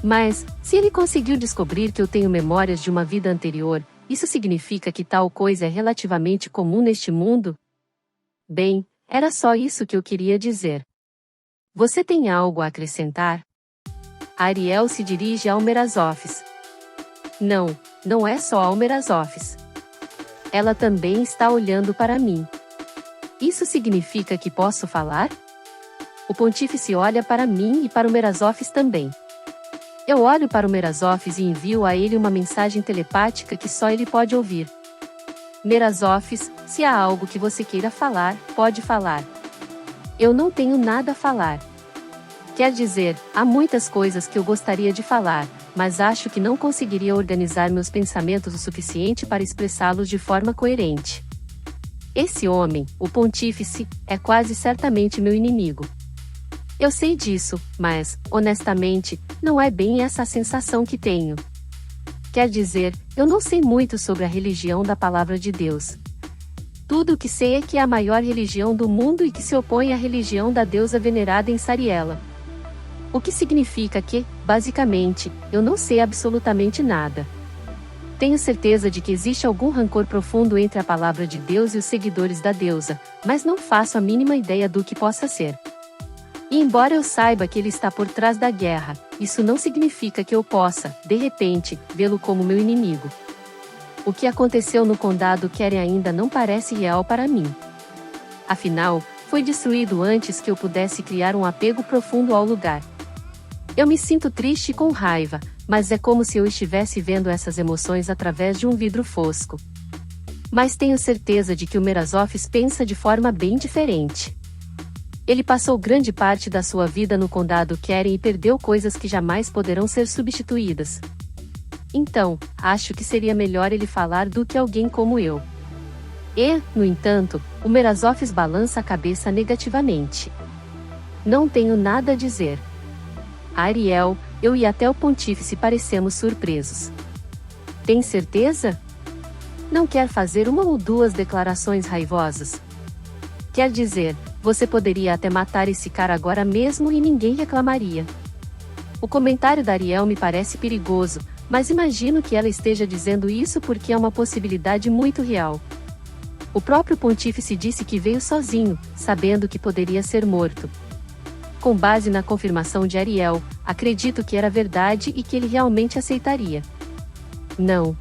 Mas, se ele conseguiu descobrir que eu tenho memórias de uma vida anterior, isso significa que tal coisa é relativamente comum neste mundo? Bem, era só isso que eu queria dizer. Você tem algo a acrescentar? Ariel se dirige ao Merazofis. Não, não é só ao Merazofis. Ela também está olhando para mim. Isso significa que posso falar? O pontífice olha para mim e para o Merazofis também. Eu olho para o Merazofis e envio a ele uma mensagem telepática que só ele pode ouvir. Merazofis, se há algo que você queira falar, pode falar. Eu não tenho nada a falar. Quer dizer, há muitas coisas que eu gostaria de falar, mas acho que não conseguiria organizar meus pensamentos o suficiente para expressá-los de forma coerente. Esse homem, o pontífice, é quase certamente meu inimigo. Eu sei disso, mas, honestamente, não é bem essa a sensação que tenho. Quer dizer, eu não sei muito sobre a religião da Palavra de Deus. Tudo o que sei é que é a maior religião do mundo e que se opõe à religião da deusa venerada em Sariela. O que significa que, basicamente, eu não sei absolutamente nada. Tenho certeza de que existe algum rancor profundo entre a Palavra de Deus e os seguidores da deusa, mas não faço a mínima ideia do que possa ser. E embora eu saiba que ele está por trás da guerra, isso não significa que eu possa, de repente, vê-lo como meu inimigo. O que aconteceu no condado Keren ainda não parece real para mim. Afinal, foi destruído antes que eu pudesse criar um apego profundo ao lugar. Eu me sinto triste e com raiva, mas é como se eu estivesse vendo essas emoções através de um vidro fosco. Mas tenho certeza de que o Merazofis pensa de forma bem diferente. Ele passou grande parte da sua vida no condado Keren e perdeu coisas que jamais poderão ser substituídas. Então, acho que seria melhor ele falar do que alguém como eu. E, no entanto, o Merazofis balança a cabeça negativamente. Não tenho nada a dizer. Ariel, eu e até o pontífice parecemos surpresos. Tem certeza? Não quer fazer uma ou duas declarações raivosas? Quer dizer, você poderia até matar esse cara agora mesmo e ninguém reclamaria. O comentário da Ariel me parece perigoso, mas imagino que ela esteja dizendo isso porque é uma possibilidade muito real. O próprio pontífice disse que veio sozinho, sabendo que poderia ser morto. Com base na confirmação de Ariel, acredito que era verdade e que ele realmente aceitaria. Não.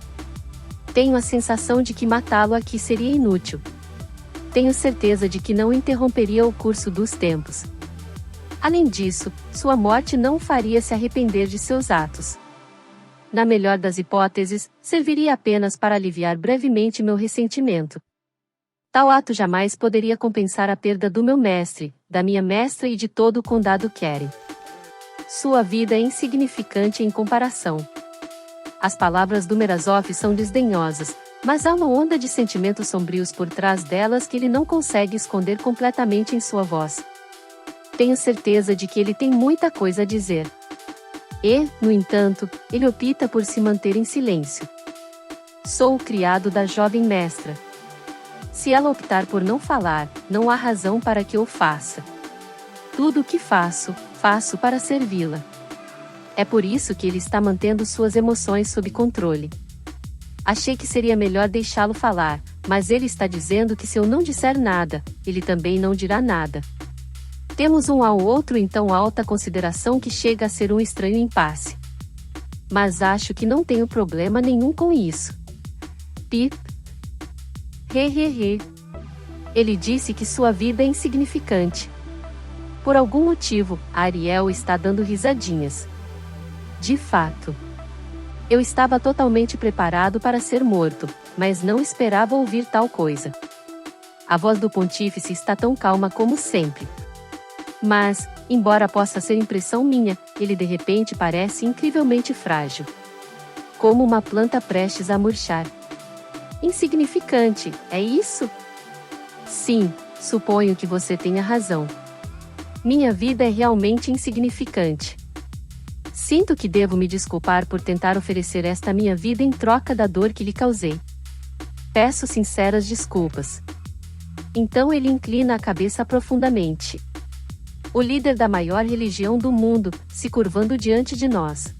Tenho a sensação de que matá-lo aqui seria inútil. Tenho certeza de que não interromperia o curso dos tempos. Além disso, sua morte não o faria se arrepender de seus atos. Na melhor das hipóteses, serviria apenas para aliviar brevemente meu ressentimento. Tal ato jamais poderia compensar a perda do meu mestre, da minha mestra e de todo o condado Kerry. Sua vida é insignificante em comparação. As palavras do Merazov são desdenhosas, mas há uma onda de sentimentos sombrios por trás delas que ele não consegue esconder completamente em sua voz. Tenho certeza de que ele tem muita coisa a dizer. E, no entanto, ele opta por se manter em silêncio. Sou o criado da jovem mestra. Se ela optar por não falar, não há razão para que eu faça. Tudo o que faço, faço para servi-la. É por isso que ele está mantendo suas emoções sob controle. Achei que seria melhor deixá-lo falar, mas ele está dizendo que se eu não disser nada, ele também não dirá nada. Temos um ao outro em tão alta consideração que chega a ser um estranho impasse. Mas acho que não tenho problema nenhum com isso. Pip. Hehehe. Ele disse que sua vida é insignificante. Por algum motivo, Ariel está dando risadinhas. De fato. Eu estava totalmente preparado para ser morto, mas não esperava ouvir tal coisa. A voz do pontífice está tão calma como sempre. Mas, embora possa ser impressão minha, ele de repente parece incrivelmente frágil. Como uma planta prestes a murchar. Insignificante, é isso? Sim, suponho que você tenha razão. Minha vida é realmente insignificante. Sinto que devo me desculpar por tentar oferecer esta minha vida em troca da dor que lhe causei. Peço sinceras desculpas. Então ele inclina a cabeça profundamente. O líder da maior religião do mundo, se curvando diante de nós.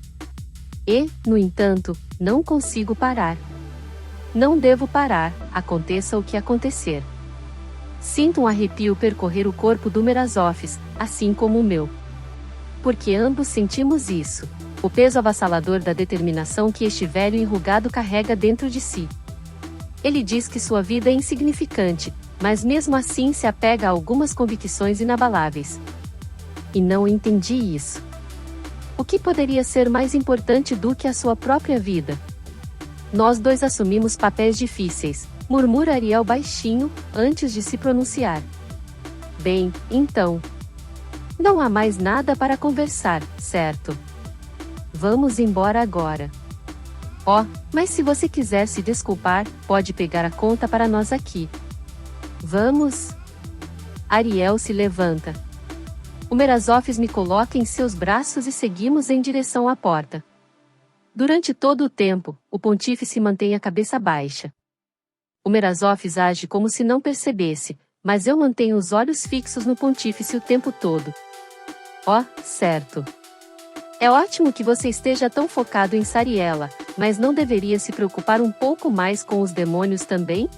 E, no entanto, não consigo parar. Não devo parar, aconteça o que acontecer. Sinto um arrepio percorrer o corpo do Merazofis, assim como o meu. Porque ambos sentimos isso. O peso avassalador da determinação que este velho enrugado carrega dentro de si. Ele diz que sua vida é insignificante, mas mesmo assim se apega a algumas convicções inabaláveis. E não entendi isso. O que poderia ser mais importante do que a sua própria vida? Nós dois assumimos papéis difíceis, murmura Ariel baixinho, antes de se pronunciar. Bem, então. Não há mais nada para conversar, certo? Vamos embora agora. Oh, mas se você quiser se desculpar, pode pegar a conta para nós aqui. Vamos? Ariel se levanta. O Merazofis me coloca em seus braços e seguimos em direção à porta. Durante todo o tempo, o pontífice mantém a cabeça baixa. O Merazofis age como se não percebesse, mas eu mantenho os olhos fixos no pontífice o tempo todo. Oh, certo. É ótimo que você esteja tão focado em Sariela, mas não deveria se preocupar um pouco mais com os demônios também?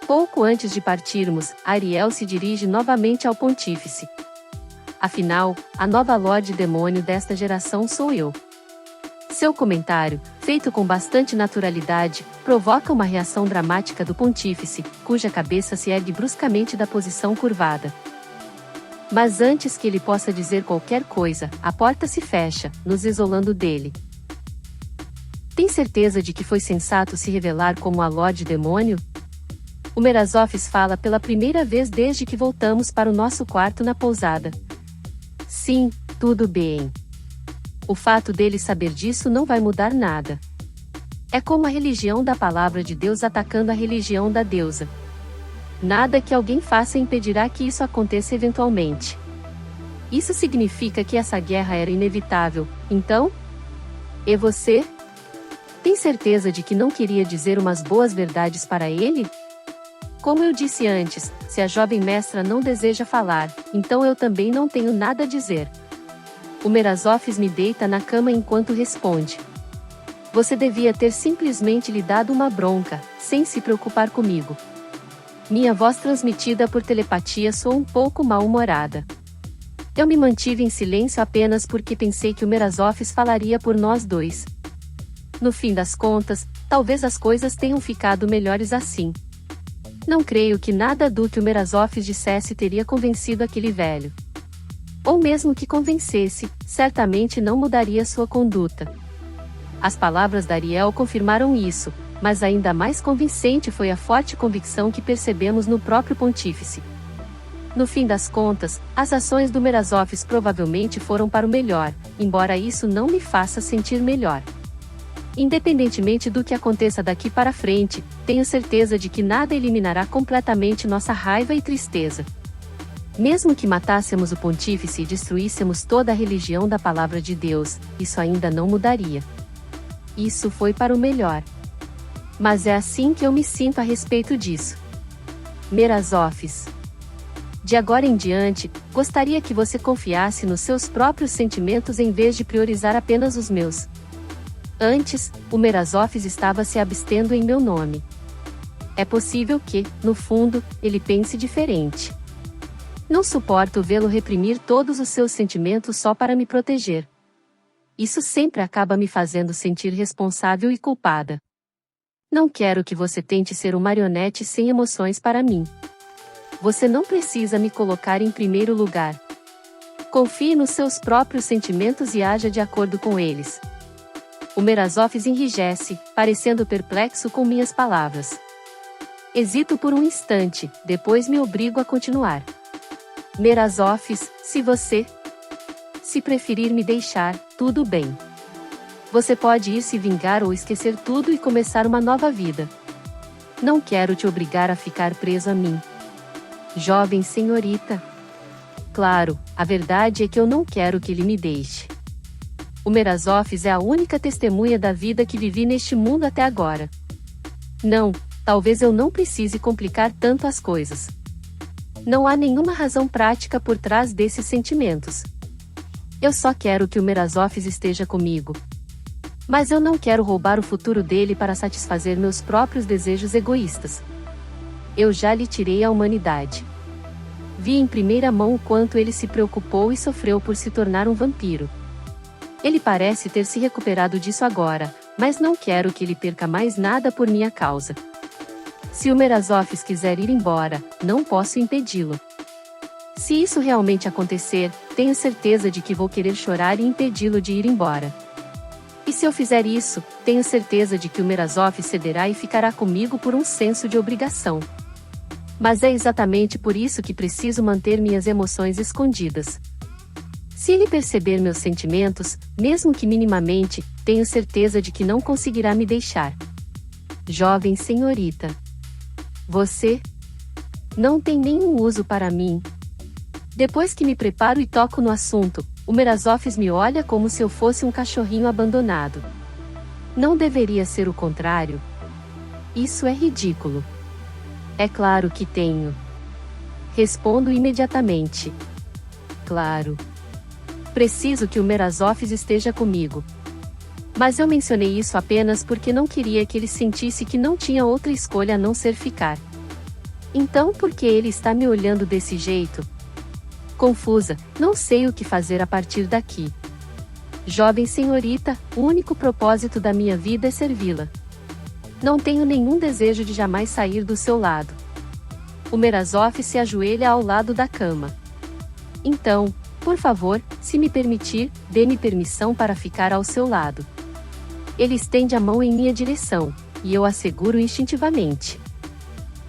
Pouco antes de partirmos, Ariel se dirige novamente ao pontífice. Afinal, a nova Lorde Demônio desta geração sou eu. Seu comentário, feito com bastante naturalidade, provoca uma reação dramática do pontífice, cuja cabeça se ergue bruscamente da posição curvada. Mas antes que ele possa dizer qualquer coisa, a porta se fecha, nos isolando dele. Tem certeza de que foi sensato se revelar como a Lorde Demônio? O Merazofis fala pela primeira vez desde que voltamos para o nosso quarto na pousada. Sim, tudo bem. O fato dele saber disso não vai mudar nada. É como a religião da palavra de Deus atacando a religião da deusa. Nada que alguém faça impedirá que isso aconteça eventualmente. Isso significa que essa guerra era inevitável, então? E você? Tem certeza de que não queria dizer umas boas verdades para ele? Como eu disse antes, se a jovem mestra não deseja falar, então eu também não tenho nada a dizer. O Merazofis me deita na cama enquanto responde. Você devia ter simplesmente lhe dado uma bronca, sem se preocupar comigo. Minha voz transmitida por telepatia soa um pouco mal-humorada. Eu me mantive em silêncio apenas porque pensei que o Merazofis falaria por nós dois. No fim das contas, talvez as coisas tenham ficado melhores assim. Não creio que nada do que o Merazofis dissesse teria convencido aquele velho. Ou mesmo que convencesse, certamente não mudaria sua conduta. As palavras da Ariel confirmaram isso, mas ainda mais convincente foi a forte convicção que percebemos no próprio pontífice. No fim das contas, as ações do Merazofis provavelmente foram para o melhor, embora isso não me faça sentir melhor. Independentemente do que aconteça daqui para frente, tenho certeza de que nada eliminará completamente nossa raiva e tristeza. Mesmo que matássemos o pontífice e destruíssemos toda a religião da palavra de Deus, isso ainda não mudaria. Isso foi para o melhor. Mas é assim que eu me sinto a respeito disso. Merazofis. De agora em diante, gostaria que você confiasse nos seus próprios sentimentos em vez de priorizar apenas os meus. Antes, o Merazofis estava se abstendo em meu nome. É possível que, no fundo, ele pense diferente. Não suporto vê-lo reprimir todos os seus sentimentos só para me proteger. Isso sempre acaba me fazendo sentir responsável e culpada. Não quero que você tente ser um marionete sem emoções para mim. Você não precisa me colocar em primeiro lugar. Confie nos seus próprios sentimentos e haja de acordo com eles. O Merazofis enrijece, parecendo perplexo com minhas palavras. Hesito por um instante, depois me obrigo a continuar. Merazofis, se preferir me deixar, tudo bem. Você pode ir se vingar ou esquecer tudo e começar uma nova vida. Não quero te obrigar a ficar preso a mim. Jovem senhorita. Claro, a verdade é que eu não quero que ele me deixe. O Merazofis é a única testemunha da vida que vivi neste mundo até agora. Não, talvez eu não precise complicar tanto as coisas. Não há nenhuma razão prática por trás desses sentimentos. Eu só quero que o Merazofis esteja comigo. Mas eu não quero roubar o futuro dele para satisfazer meus próprios desejos egoístas. Eu já lhe tirei a humanidade. Vi em primeira mão o quanto ele se preocupou e sofreu por se tornar um vampiro. Ele parece ter se recuperado disso agora, mas não quero que ele perca mais nada por minha causa. Se o Merazofis quiser ir embora, não posso impedi-lo. Se isso realmente acontecer, tenho certeza de que vou querer chorar e impedi-lo de ir embora. E se eu fizer isso, tenho certeza de que o Merazofis cederá e ficará comigo por um senso de obrigação. Mas é exatamente por isso que preciso manter minhas emoções escondidas. Se ele perceber meus sentimentos, mesmo que minimamente, tenho certeza de que não conseguirá me deixar. Jovem senhorita. Você não tem nenhum uso para mim. Depois que me preparo e toco no assunto, o Merazofis me olha como se eu fosse um cachorrinho abandonado. Não deveria ser o contrário? Isso é ridículo. É claro que tenho. Respondo imediatamente. Claro. Preciso que o Merazofis esteja comigo. Mas eu mencionei isso apenas porque não queria que ele sentisse que não tinha outra escolha a não ser ficar. Então por que ele está me olhando desse jeito? Confusa, não sei o que fazer a partir daqui. Jovem senhorita, o único propósito da minha vida é servi-la. Não tenho nenhum desejo de jamais sair do seu lado. O Merazofis se ajoelha ao lado da cama. Então, por favor, se me permitir, dê-me permissão para ficar ao seu lado. Ele estende a mão em minha direção, e eu a seguro instintivamente.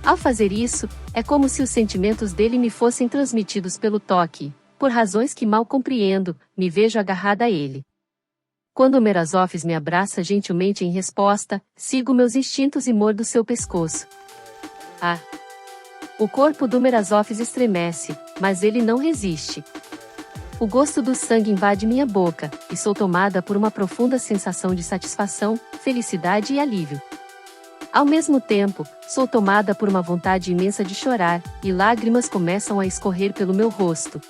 Ao fazer isso, é como se os sentimentos dele me fossem transmitidos pelo toque. Por razões que mal compreendo, me vejo agarrada a ele. Quando o Merazofis me abraça gentilmente em resposta, sigo meus instintos e mordo seu pescoço. Ah! O corpo do Merazofis estremece, mas ele não resiste. O gosto do sangue invade minha boca, e sou tomada por uma profunda sensação de satisfação, felicidade e alívio. Ao mesmo tempo, sou tomada por uma vontade imensa de chorar, e lágrimas começam a escorrer pelo meu rosto.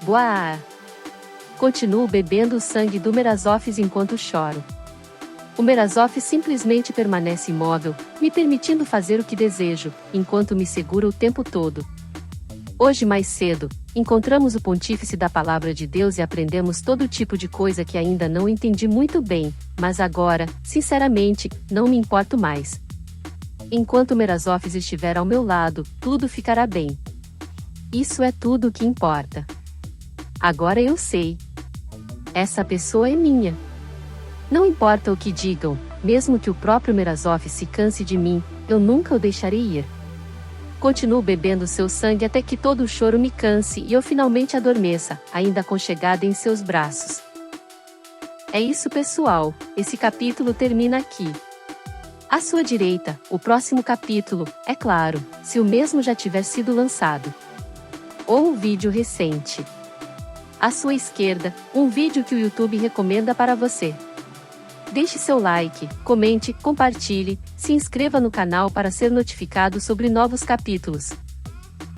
Boa! Continuo bebendo o sangue do Merazofis enquanto choro. O Merazofis simplesmente permanece imóvel, me permitindo fazer o que desejo, enquanto me segura o tempo todo. Hoje mais cedo, Encontramos o pontífice da palavra de Deus e aprendemos todo tipo de coisa que ainda não entendi muito bem, mas agora, sinceramente, não me importo mais. Enquanto Merasófis estiver ao meu lado, tudo ficará bem. Isso é tudo o que importa. Agora eu sei. Essa pessoa é minha. Não importa o que digam, mesmo que o próprio Merasófis se canse de mim, eu nunca o deixarei ir. Continuo bebendo seu sangue até que todo o choro me canse e eu finalmente adormeça, ainda aconchegada em seus braços. É isso, pessoal, esse capítulo termina aqui. À sua direita, o próximo capítulo, é claro, se o mesmo já tiver sido lançado. Ou um vídeo recente. À sua esquerda, um vídeo que o YouTube recomenda para você. Deixe seu like, comente, compartilhe, se inscreva no canal para ser notificado sobre novos capítulos.